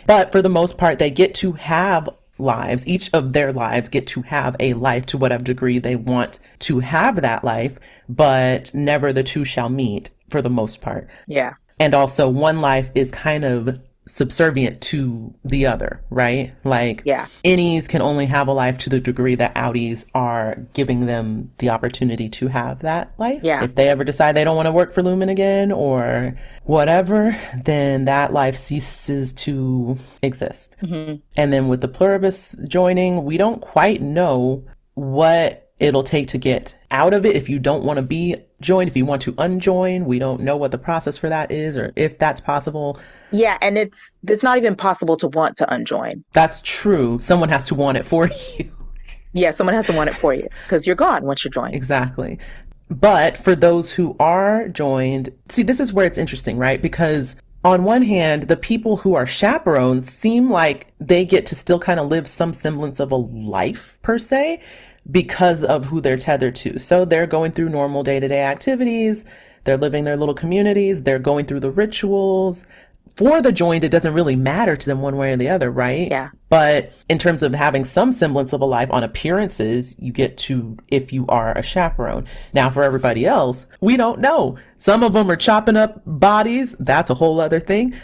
But for the most part, they get to have lives. Each of their lives get to have a life to whatever degree they want to have that life, but never the two shall meet for the most part. Yeah. And also one life is kind of subservient to the other, right? Like Yeah. innies can only have a life to the degree that outies are giving them the opportunity to have that life. Yeah. If they ever decide they don't want to work for Lumen again or whatever, then that life ceases to exist. Hmm. And then with the Pluribus joining, we don't quite know what it'll take to get out of it. If you don't want to be joined, if you want to unjoin, we don't know what the process for that is or if that's possible. Yeah, and it's not even possible to want to unjoin. That's true. Someone has to want it for you. Yeah, someone has to want it for you because you're gone once you're joined. Exactly. But for those who are joined, see, this is where it's interesting, right? Because on one hand, the people who are chaperones seem like they get to still kind of live some semblance of a life per se because of who they're tethered to. So they're going through normal day-to-day activities. They're living their little communities. They're going through the rituals. For the joined, it doesn't really matter to them one way or the other, right? Yeah. But in terms of having some semblance of a life on appearances, you get to if you are a chaperone. Now, for everybody else, we don't know. Some of them are chopping up bodies. That's a whole other thing.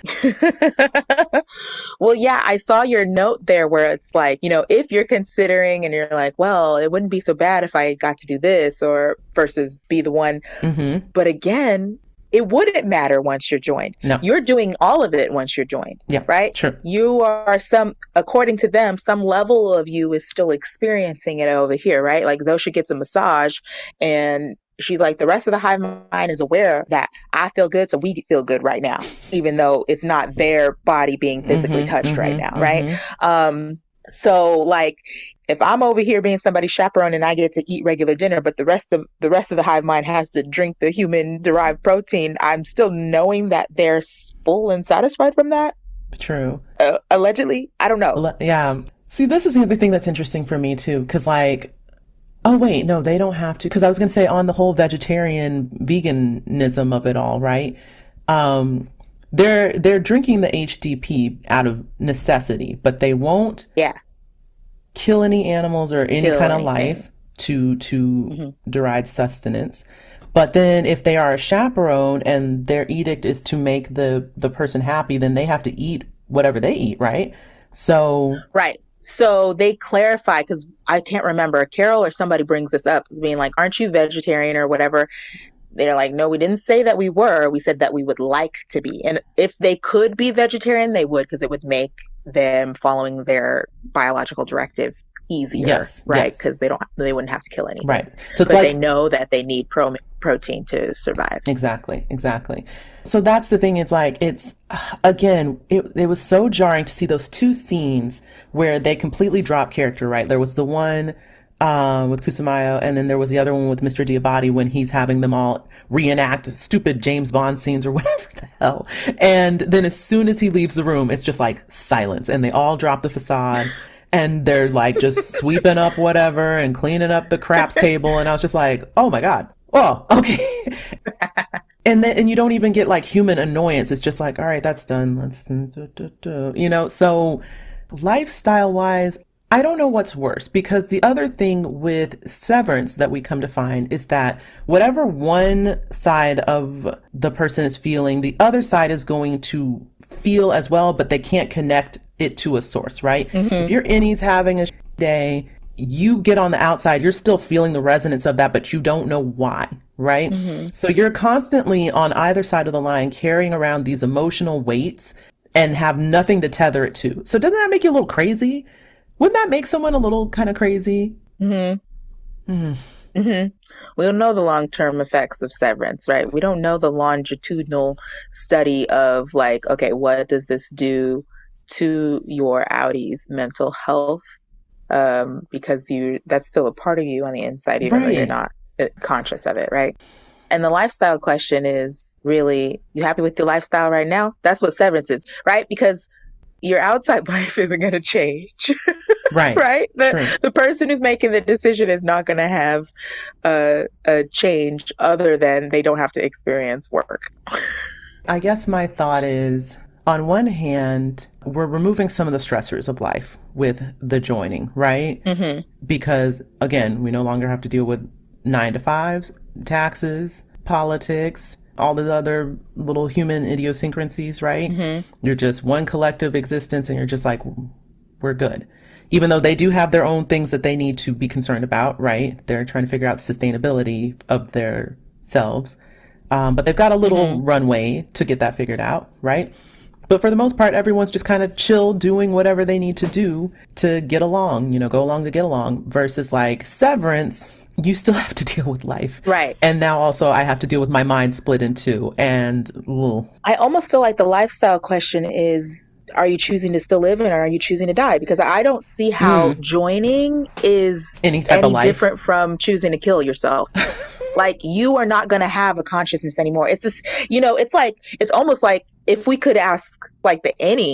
Well, yeah, I saw your note there where it's like, if you're considering and you're like, well, it wouldn't be so bad if I got to do this or versus be the one. Mm-hmm. But again, it wouldn't matter once you're joined. No. You're doing all of it once you're joined. Yeah. Right? Sure. You are according to them, some level of you is still experiencing it over here, right? Like Zosha gets a massage and she's like, the rest of the hive mind is aware that I feel good, so we feel good right now, even though it's not their body being physically touched right now, right? So like if I'm over here being somebody's chaperone and I get to eat regular dinner, but the rest of the hive mind has to drink the human derived protein, I'm still knowing that they're full and satisfied from that. True. Allegedly, I don't know. Yeah. See, this is the other thing that's interesting for me too, because like, oh wait, no, they don't have to. Because I was going to say on the whole vegetarian veganism of it all, right? They're drinking the HDP out of necessity, but they won't kill any animals or any kind of life to derive sustenance. But then if they are a chaperone and their edict is to make the person happy, then they have to eat whatever they eat, right? So right. So they clarify, because I can't remember, Carol or somebody brings this up, being like, aren't you vegetarian or whatever? They're like, no, we didn't say that we were. We said that we would like to be. And if they could be vegetarian, they would, because it would make them following their biological directive easier. Yes. Right. Yes. Because they wouldn't have to kill anything. Right. So it's but they know that they need protein to survive. Exactly. So that's the thing. It's like, again, it was so jarring to see those two scenes where they completely drop character, right? There was the one with Kusumayo, and then there was the other one with Mr. Diabati when he's having them all reenact stupid James Bond scenes or whatever the hell. And then as soon as he leaves the room, it's just like silence, and they all drop the facade. And they're like just sweeping up whatever and cleaning up the craps table. And I was just like, oh my God. Oh, okay. And you don't even get like human annoyance. It's just like, all right, that's done. Let's, so lifestyle wise, I don't know what's worse, because the other thing with Severance that we come to find is that whatever one side of the person is feeling, the other side is going to feel as well, but they can't connect it to a source, right? Mm-hmm. If your innie's having a day, you get on the outside, you're still feeling the resonance of that, but you don't know why, right? Mm-hmm. So you're constantly on either side of the line carrying around these emotional weights and have nothing to tether it to. So doesn't that make you a little crazy? Wouldn't that make someone a little kind of crazy? Mm-hmm. Mm-hmm. Mm-hmm. We don't know the long-term effects of severance, right? We don't know the longitudinal study of like, okay, what does this do to your outie's mental health? Because that's still a part of you on the inside, even though you're not conscious of it, right? And the lifestyle question is really, you happy with your lifestyle right now? That's what severance is, right? Because your outside life isn't going to change. Right. Right? The person who's making the decision is not going to have a change other than they don't have to experience work. I guess my thought is, on one hand, we're removing some of the stressors of life with the joining, right? Mm-hmm. Because, again, we no longer have to deal with 9 to 5s, taxes, politics, all the other little human idiosyncrasies, right? Hmm. You're just one collective existence and you're just like, we're good. Even though they do have their own things that they need to be concerned about, right? They're trying to figure out the sustainability of their selves. But they've got a little Hmm. runway to get that figured out, right? But for the most part, everyone's just kind of chill doing whatever they need to do to get along, go along to get along versus like Severance. You still have to deal with life. Right. And now also I have to deal with my mind split in two. And ugh, I almost feel like the lifestyle question is, are you choosing to still live and are you choosing to die? Because I don't see how joining is any type of any life. different from choosing to kill yourself. Like, you are not going to have a consciousness anymore. It's this, it's like, it's almost like if we could ask like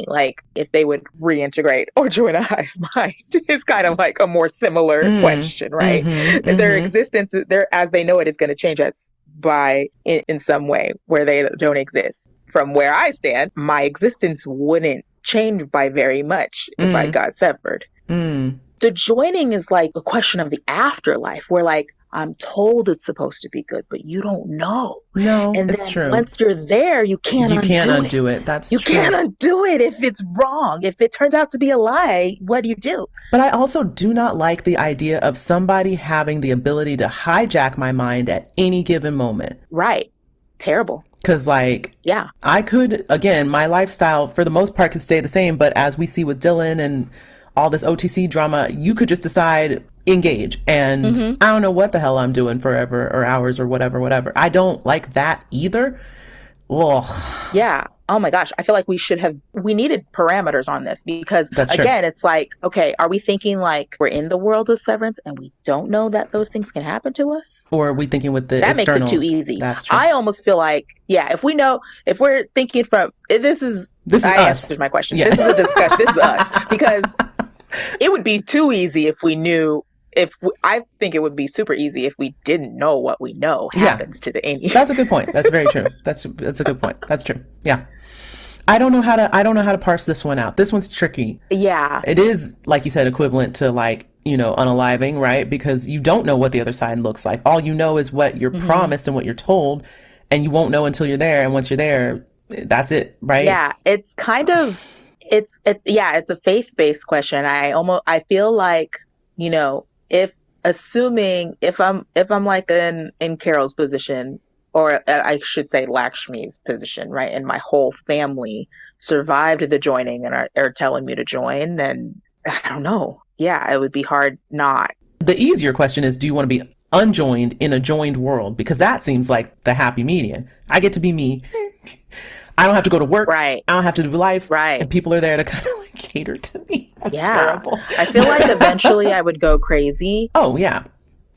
like if they would reintegrate or join a hive mind, it's kind of like a more similar question, right? Their existence, as they know it, is going to change us in some way where they don't exist. From where I stand, my existence wouldn't change by very much if I got severed. The joining is like a question of the afterlife, where like I'm told it's supposed to be good, but you don't know. No, And it's then true. once you're there, you can't You can't undo undo it. it. That's You true. can't undo it if it's wrong. If it turns out to be a lie, what do you do? But I also do not like the idea of somebody having the ability to hijack my mind at any given moment. Right. Terrible. Because, like, Yeah. I could, again, my lifestyle for the most part could stay the same. But as we see with Dylan and all this OTC drama, you could just decide, engage. And I don't know what the hell I'm doing forever or hours or whatever. I don't like that either. Ugh. Yeah. Oh my gosh. I feel like we needed parameters on this because That's true. again, it's like, okay, are we thinking like we're in the world of Severance and we don't know that those things can happen to us? Or are we thinking with the That external? makes it too easy. That's true. I almost feel like, yeah, if we're thinking from, this is I us. answered my question. Yeah. This is a discussion. This is us. Because it would be too easy if we knew, I think it would be super easy if we didn't know what we know happens to the any. That's a good point. That's very true. That's a good point. That's true. Yeah. I don't know how to parse this one out. This one's tricky. Yeah. It is, like you said, equivalent to like, unaliving, right? Because you don't know what the other side looks like. All you know is what you're promised and what you're told, and you won't know until you're there. And once you're there, that's it, right? Yeah. It's kind of, it's a faith-based question. I feel like, if I'm like in Carol's position, or I should say Lakshmi's position, right? And my whole family survived the joining and are telling me to join, then I don't know. Yeah, it would be hard not. The easier question is, do you want to be unjoined in a joined world? Because that seems like the happy median. I get to be me. I don't have to go to work. Right. I don't have to do life. Right. And people are there to kind of like cater to me. That's terrible. I feel like eventually I would go crazy. Oh, yeah.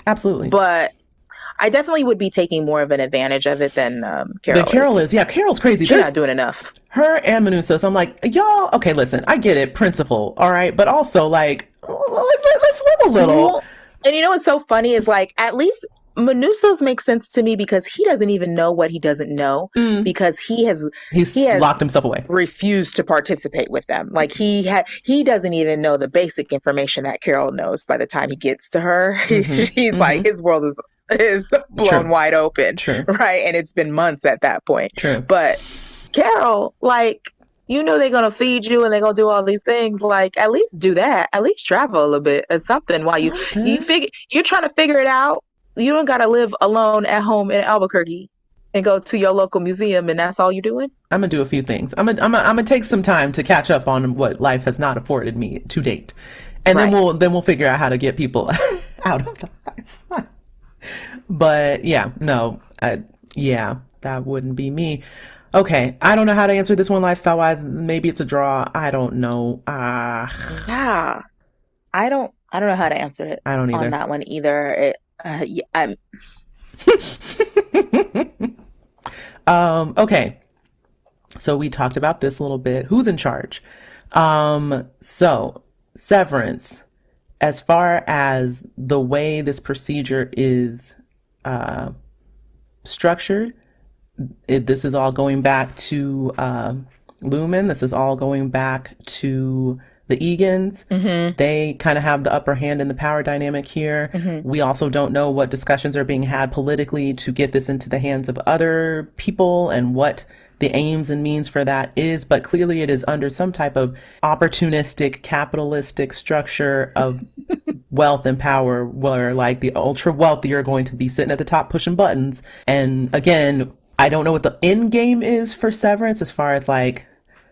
Absolutely. But I definitely would be taking more of an advantage of it than Carol. Carol is. Yeah, Carol's crazy. She's not doing enough. Her and Manusa. So I'm like, y'all, okay, listen, I get it, principle, all right, but also like, let's live a little. And what's so funny is like, at least Manuso's makes sense to me because he doesn't even know what he doesn't know because he has locked himself away, refused to participate with them. Like he doesn't even know the basic information that Carol knows by the time he gets to her. He's like, his world is blown wide open. True. Right. And it's been months at that point. True. But Carol, like, they're going to feed you and they're going to do all these things. Like, at least do that. At least travel a little bit or something while you're trying to figure it out. You don't got to live alone at home in Albuquerque and go to your local museum and that's all you're doing. I'm going to do a few things. I'm gonna take some time to catch up on what life has not afforded me to date. And then we'll figure out how to get people out of the life. But yeah, no, that wouldn't be me. Okay, I don't know how to answer this one lifestyle wise. Maybe it's a draw. I don't know. Yeah, I don't know how to answer it. I don't either on that one either. Okay, so we talked about this a little bit. Who's in charge? So Severance, as far as the way this procedure is structured, this is all going back to Lumen. This is all going back to the Egans. Mm-hmm. They kind of have the upper hand in the power dynamic here. Mm-hmm. We also don't know what discussions are being had politically to get this into the hands of other people and what the aims and means for that is, but clearly it is under some type of opportunistic capitalistic structure of wealth and power where like the ultra wealthy are going to be sitting at the top pushing buttons. And again, I don't know what the end game is for Severance as far as like,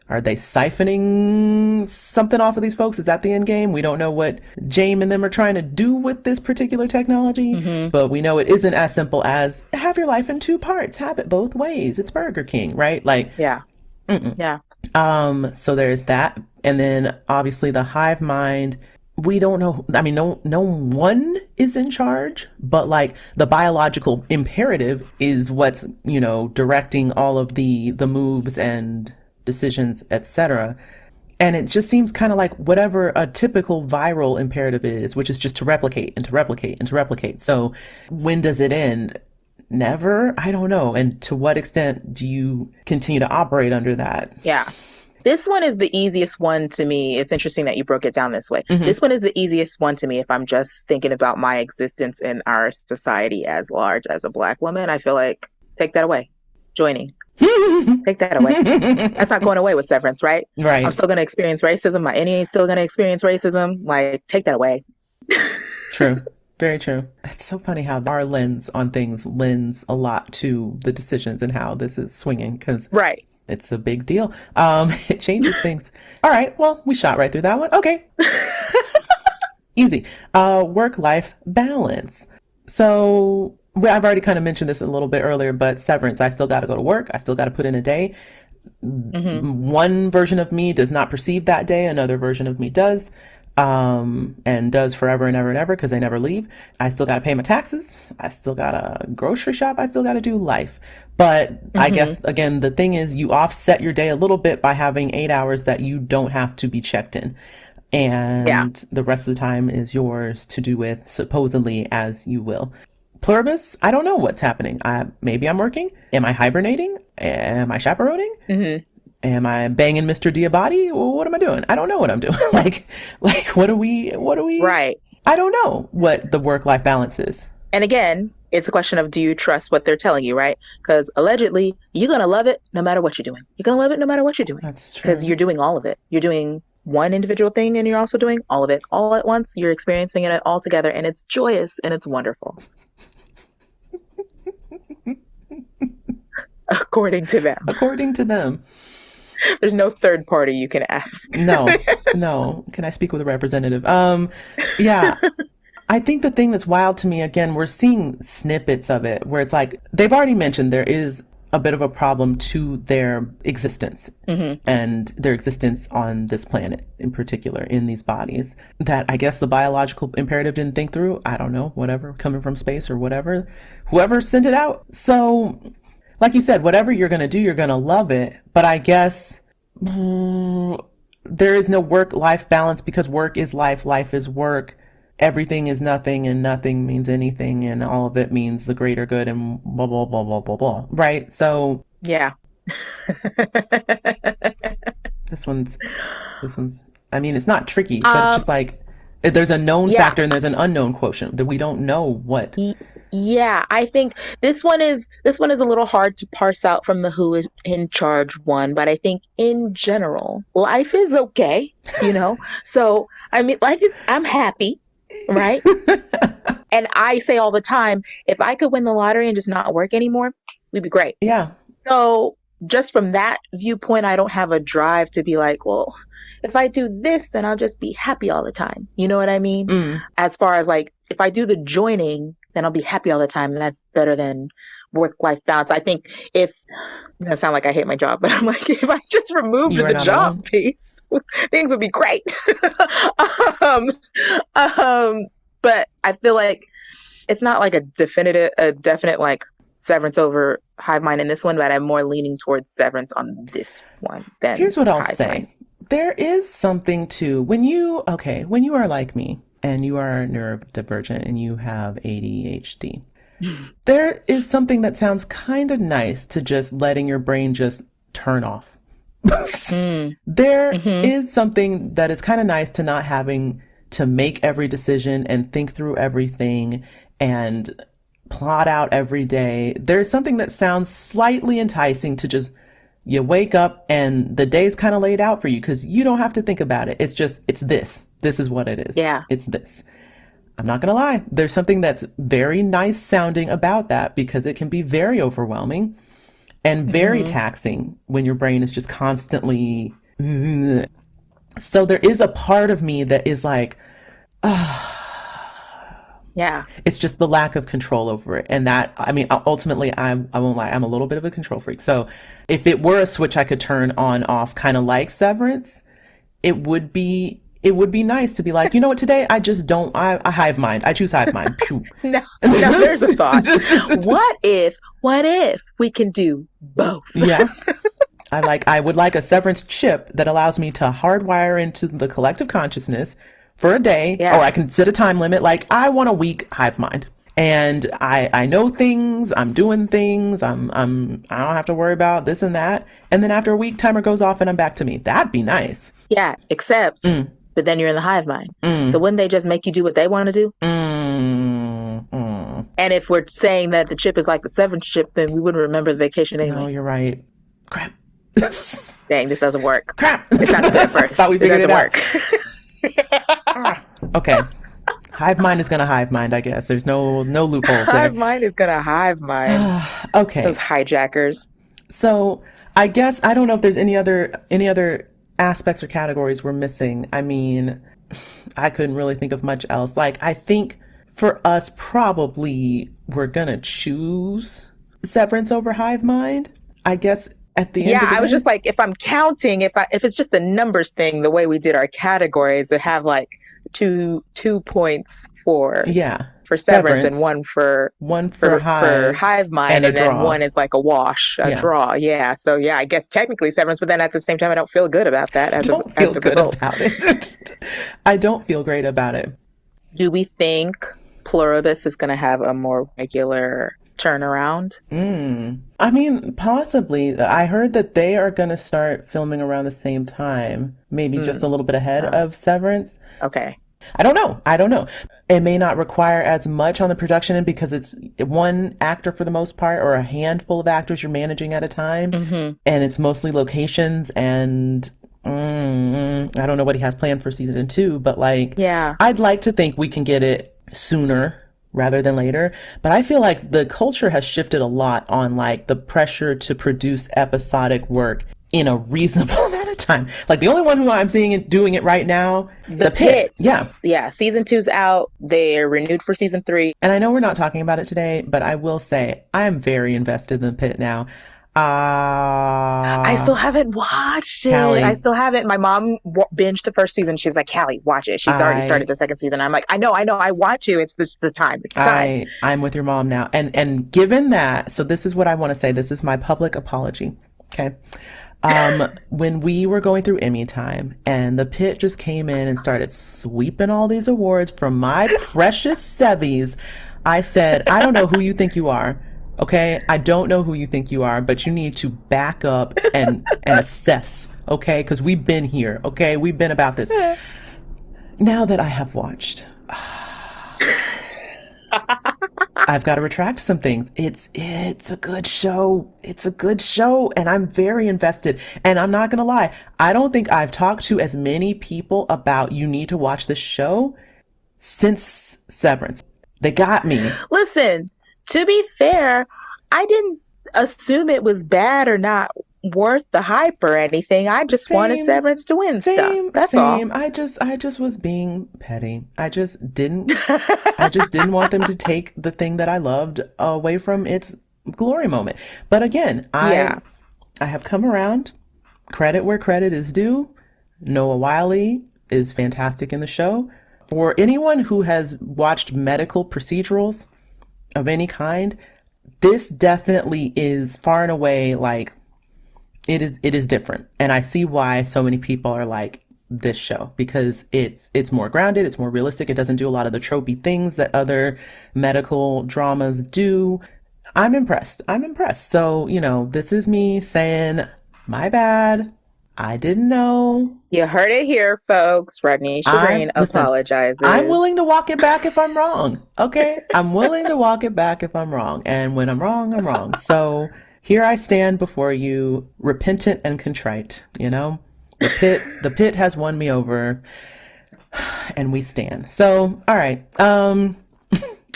are they siphoning something off of these folks? Is that the end game? We don't know what James and them are trying to do with this particular technology, but we know it isn't as simple as have your life in two parts, have it both ways. It's Burger King, right? Like, Yeah. Yeah. so there's that. And then obviously the hive mind, we don't know. I mean, no one is in charge, but like the biological imperative is what's, directing all of the moves and decisions, etc. And it just seems kind of like whatever a typical viral imperative is, which is just to replicate and to replicate and to replicate. So when does it end? Never? I don't know. And to what extent do you continue to operate under that? Yeah. This one is the easiest one to me. It's interesting that you broke it down this way. This one is the easiest one to me if I'm just thinking about my existence in our society as large as a Black woman. I feel like, take that away. Joining. Take that away. That's not going away with Severance, right? Right. I'm still going to experience racism. My NEA is still going to experience racism. Like, take that away. True. Very true. It's so funny how our lens on things lends a lot to the decisions and how this is swinging because right. It's a big deal. It changes things. All right. Well, we shot right through that one. Okay. Easy. Work-life balance. So I've already kind of mentioned this a little bit earlier, but Severance, I still got to go to work. I still got to put in a day. One version of me does not perceive that day. Another version of me does. And does forever and ever and ever because they never leave. I still got to pay my taxes. I still got to grocery shop. I still got to do life. But I guess, again, the thing is you offset your day a little bit by having 8 hours that you don't have to be checked in. And the rest of the time is yours to do with supposedly as you will. Pluribus, I don't know what's happening. Maybe I'm working. Am I hibernating? Am I chaperoning? Am I banging Mr. Diabati? Well, what am I doing? I don't know what I'm doing. like what are we? Right. I don't know what the work-life balance is. And again, it's a question of do you trust what they're telling you, right? Because allegedly, you're going to love it no matter what you're doing. You're going to love it no matter what you're doing. That's true. Because you're doing all of it. You're doing one individual thing and you're also doing all of it all at once. You're experiencing it all together and it's joyous and it's wonderful. According to them. According to them. There's no third party you can ask. No. Can I speak with a representative? Yeah. I think the thing that's wild to me, again, we're seeing snippets of it where it's like, they've already mentioned there is a bit of a problem to their existence and their existence on this planet in particular, in these bodies that I guess the biological imperative didn't think through. I don't know, whatever, coming from space or whatever, whoever sent it out. So like you said, whatever you're going to do, you're going to love it. But I guess there is no work-life balance because work is life, life is work. Everything is nothing and nothing means anything and all of it means the greater good and blah, blah, blah, blah, blah, blah. Right? So yeah. This one's, I mean, it's not tricky, but it's just like, there's a known factor and there's an unknown quotient that we don't know what. Yeah, I think this one is a little hard to parse out from the who is in charge one, but I think in general, life is okay, So, I mean, I'm happy, right? And I say all the time, if I could win the lottery and just not work anymore, we'd be great. Yeah. So, just from that viewpoint, I don't have a drive to be like, well, if I do this, then I'll just be happy all the time. You know what I mean? As far as like, if I do the joining, then I'll be happy all the time. And that's better than work-life balance. I think I sound like I hate my job, but I'm like, if I just removed the job piece, things would be great. But I feel like it's not like a definite like Severance over Hive Mind in this one, but I'm more leaning towards Severance on this one than Here's what I'll Hive say. Mind. There is something to when you are like me and you are neurodivergent and you have ADHD, there is something that sounds kind of nice to just letting your brain just turn off Mm. There Mm-hmm. is something that is kind of nice to not having to make every decision and think through everything and plot out every day. There's something that sounds slightly enticing to just you wake up and the day's kind of laid out for you because you don't have to think about it. It's just, it's this. This is what it is. Yeah. It's this. I'm not going to lie. There's something that's very nice sounding about that because it can be very overwhelming and very Mm-hmm. taxing when your brain is just constantly. Ugh. So there is a part of me that is like, Yeah. it's just the lack of control over it. And that, I mean, ultimately, I won't lie, I'm a little bit of a control freak. So if it were a switch I could turn on, off, kind of like Severance, it would be nice to be like, you know what, today I just don't, I hive mind. I choose hive mind. Phew. No, no, there's a thought. What if we can do both? Yeah. I would like a severance chip that allows me to hardwire into the collective consciousness for a day, or Yeah. I can set a time limit. Like I want a week hive mind. And I know things, I'm doing things, I don't have to worry about this and that. And then after a week, timer goes off and I'm back to me. That'd be nice. Yeah, except, but then you're in the hive mind. So wouldn't they just make you do what they want to do? And if we're saying that the chip is like the severance chip, then we wouldn't remember the vacation No, anyway. you're right. Crap. Dang, this doesn't work. Crap. It's not good at first. Thought we figured it it out. doesn't work. Okay. Hive mind is gonna hive mind, I guess. There's no loopholes Hive there. mind is gonna hive mind. Okay. Those hijackers. So I guess I don't know if there's any other aspects or categories we're missing. I mean, I couldn't really think of much else. Like I think for us probably we're gonna choose Severance over Hive Mind. I guess at the end Yeah, of the I was day. just like, if I'm counting, if it's just a numbers thing, the way we did our categories, that have like two points Yeah. for severance and Severance. one for One for for Hive hive and mind, a and then draw. one is like a wash, a Yeah. draw. Yeah, so yeah, I guess technically severance, but then at the same time, I don't feel good about that Don't as feel the good result. about it. I don't feel great about it. Do we think Pluribus is going to have a more regular turnaround? I mean, possibly. I heard that they are going to start filming around the same time, maybe just a Mm, little bit ahead uh, of Severance. okay. I don't know. I don't know. It may not require as much on the production end because it's one actor for the most part, or a handful of actors you're managing at a time, Hmm. and it's mostly locations. And I don't know what he has planned for season two, but like, Yeah. I'd like to think we can get it sooner rather than later. But I feel like the culture has shifted a lot on like the pressure to produce episodic work in a reasonable amount of time. Like the only one who I'm seeing it doing it right now, The The Pit. Pit. Yeah. Yeah, season two's out. They're renewed for season three. And I know we're not talking about it today, but I will say I am very invested in The Pit now. I still haven't watched it. I Callie, still haven't. My mom binged the first season. She's like, Callie, watch it. She's already started I the second season. I'm like, I know. I want to. It's this the time. It's the time. I'm with your mom now. And given that, so this is what I want to say. This is my public apology. Okay. When we were going through Emmy time and The Pit just came in and started sweeping all these awards from my precious Sevies, I said, I don't know who you think you are. Okay. I don't know who you think you are, but you need to back up and assess. Okay. Cause we've been here. Okay. We've been about this. Now that I have watched, I've got to retract some things. It's a good show. It's a good show, and I'm very invested. And I'm not gonna lie, I don't think I've talked to as many people about you need to watch this show since Severance. They got me. Listen, to be fair, I didn't assume it was bad or not worth the hype or anything. I just wanted Same, Severance to win stuff. same, That's all. same. I just was being petty. I just didn't want them to take the thing that I loved away from its glory moment. But again, I Yeah. I have come around. Credit where credit is due. Noah Wiley is fantastic in the show. For anyone who has watched medical procedurals of any kind, this definitely is far and away like it is different. And I see why so many people are like this show because it's more grounded, it's more realistic. It doesn't do a lot of the tropey things that other medical dramas do. I'm impressed. I'm impressed. So, this is me saying, my bad. I didn't know. You heard it here, folks. Rodnesha Green Listen, I'm apologizes. willing to walk it back if I'm wrong. Okay? I'm willing to walk it back if I'm wrong. And when I'm wrong, I'm wrong. So here I stand before you, repentant and contrite, you know? The pit has won me over, and we stand. So, all right.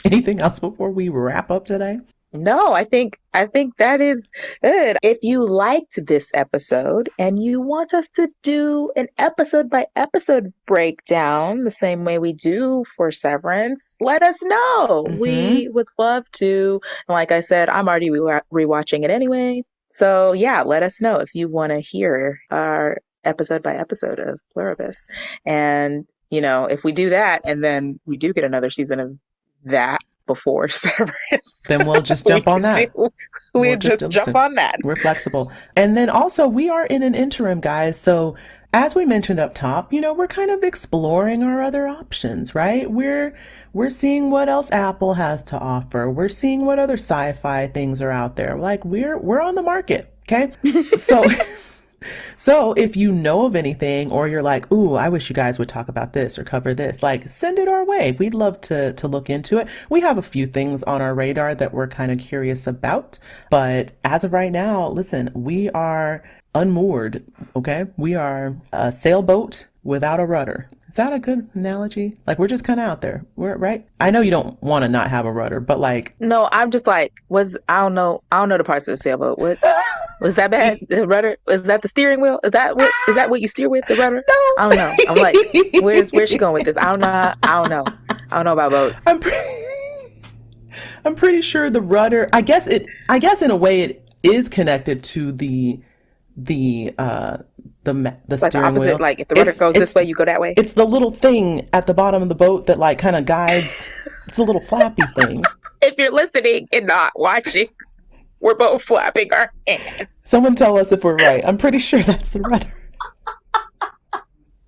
Anything else before we wrap up today? No, I think that is good. If you liked this episode and you want us to do an episode by episode breakdown the same way we do for Severance, let us know. Mm-hmm. We would love to. And like I said, I'm already rewatching it anyway. So yeah, let us know if you want to hear our episode by episode of Pluribus. And if we do that and then we do get another season of that before Severance, Then we'll just we jump on could that. We'll just jump listen. on that. We're flexible. And then also we are in an interim, guys. So as we mentioned up top, we're kind of exploring our other options, right? We're seeing what else Apple has to offer. We're seeing what other sci-fi things are out there. Like we're on the market, okay? So so if you know of anything or you're like, ooh, I wish you guys would talk about this or cover this, like send it our way. We'd love to look into it. We have a few things on our radar that we're kind of curious about. But as of right now, listen, we are unmoored, okay? We are a sailboat without a rudder. Is that a good analogy? Like we're just kind of out there. We're right. I know you don't want to not have a rudder, but like No, I'm just like, I don't know the parts of the sailboat. What was that bad? The rudder? Was that the steering wheel? Is that what you steer with, the rudder? I don't know. I'm like, where's she going with this? I don't know. I don't know. I don't know about boats. I'm pretty sure the rudder. I guess in a way it is connected to the Like the steering opposite, wheel. like if the rudder goes It's this way, you go that way. it's the little thing at the bottom of the boat that like kind of guides. It's a little flappy thing. If you're listening and not watching, we're both flapping our hands. Someone tell us if we're right. I'm pretty sure that's the rudder.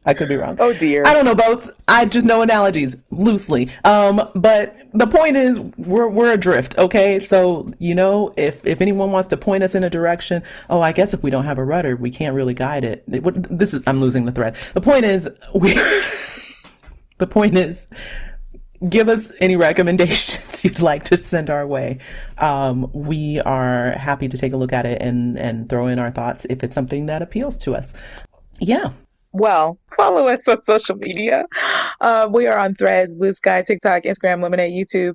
I could be wrong. Oh dear. I don't know boats. I just know analogies loosely. But the point is, we're adrift. Okay, so if anyone wants to point us in a direction, oh, I guess if we don't have a rudder, we can't really guide it. I'm losing the thread. The point is, the point is, give us any recommendations you'd like to send our way. We are happy to take a look at it and throw in our thoughts if it's something that appeals to us. Yeah. Well, follow us on social media. We are on Threads, Blue Sky, TikTok, Instagram, Lemonade, YouTube.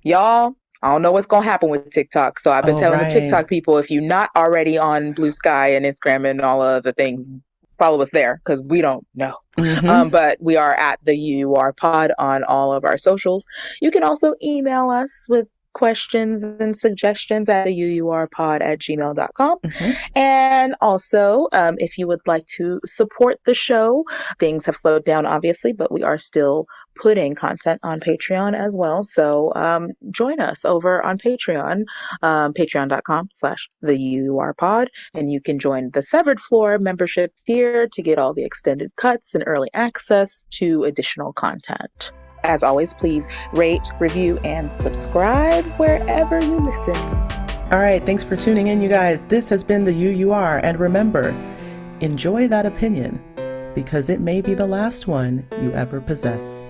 Y'all, I don't know what's going to happen with TikTok. So I've been telling the TikTok people, if you're not already on Blue Sky and Instagram and all of the things, follow us there because we don't know. Mm-hmm. But we are at the UUR Pod on all of our socials. You can also email us with questions and suggestions at the uurpod@gmail.com. Mm-hmm. And also, if you would like to support the show, things have slowed down, obviously, but we are still putting content on Patreon as well. So join us over on Patreon, patreon.com/the and you can join the Severed Floor membership tier to get all the extended cuts and early access to additional content. As always, please rate, review, and subscribe wherever you listen. All right, thanks for tuning in, you guys. This has been the UUR, and remember, enjoy that opinion because it may be the last one you ever possess.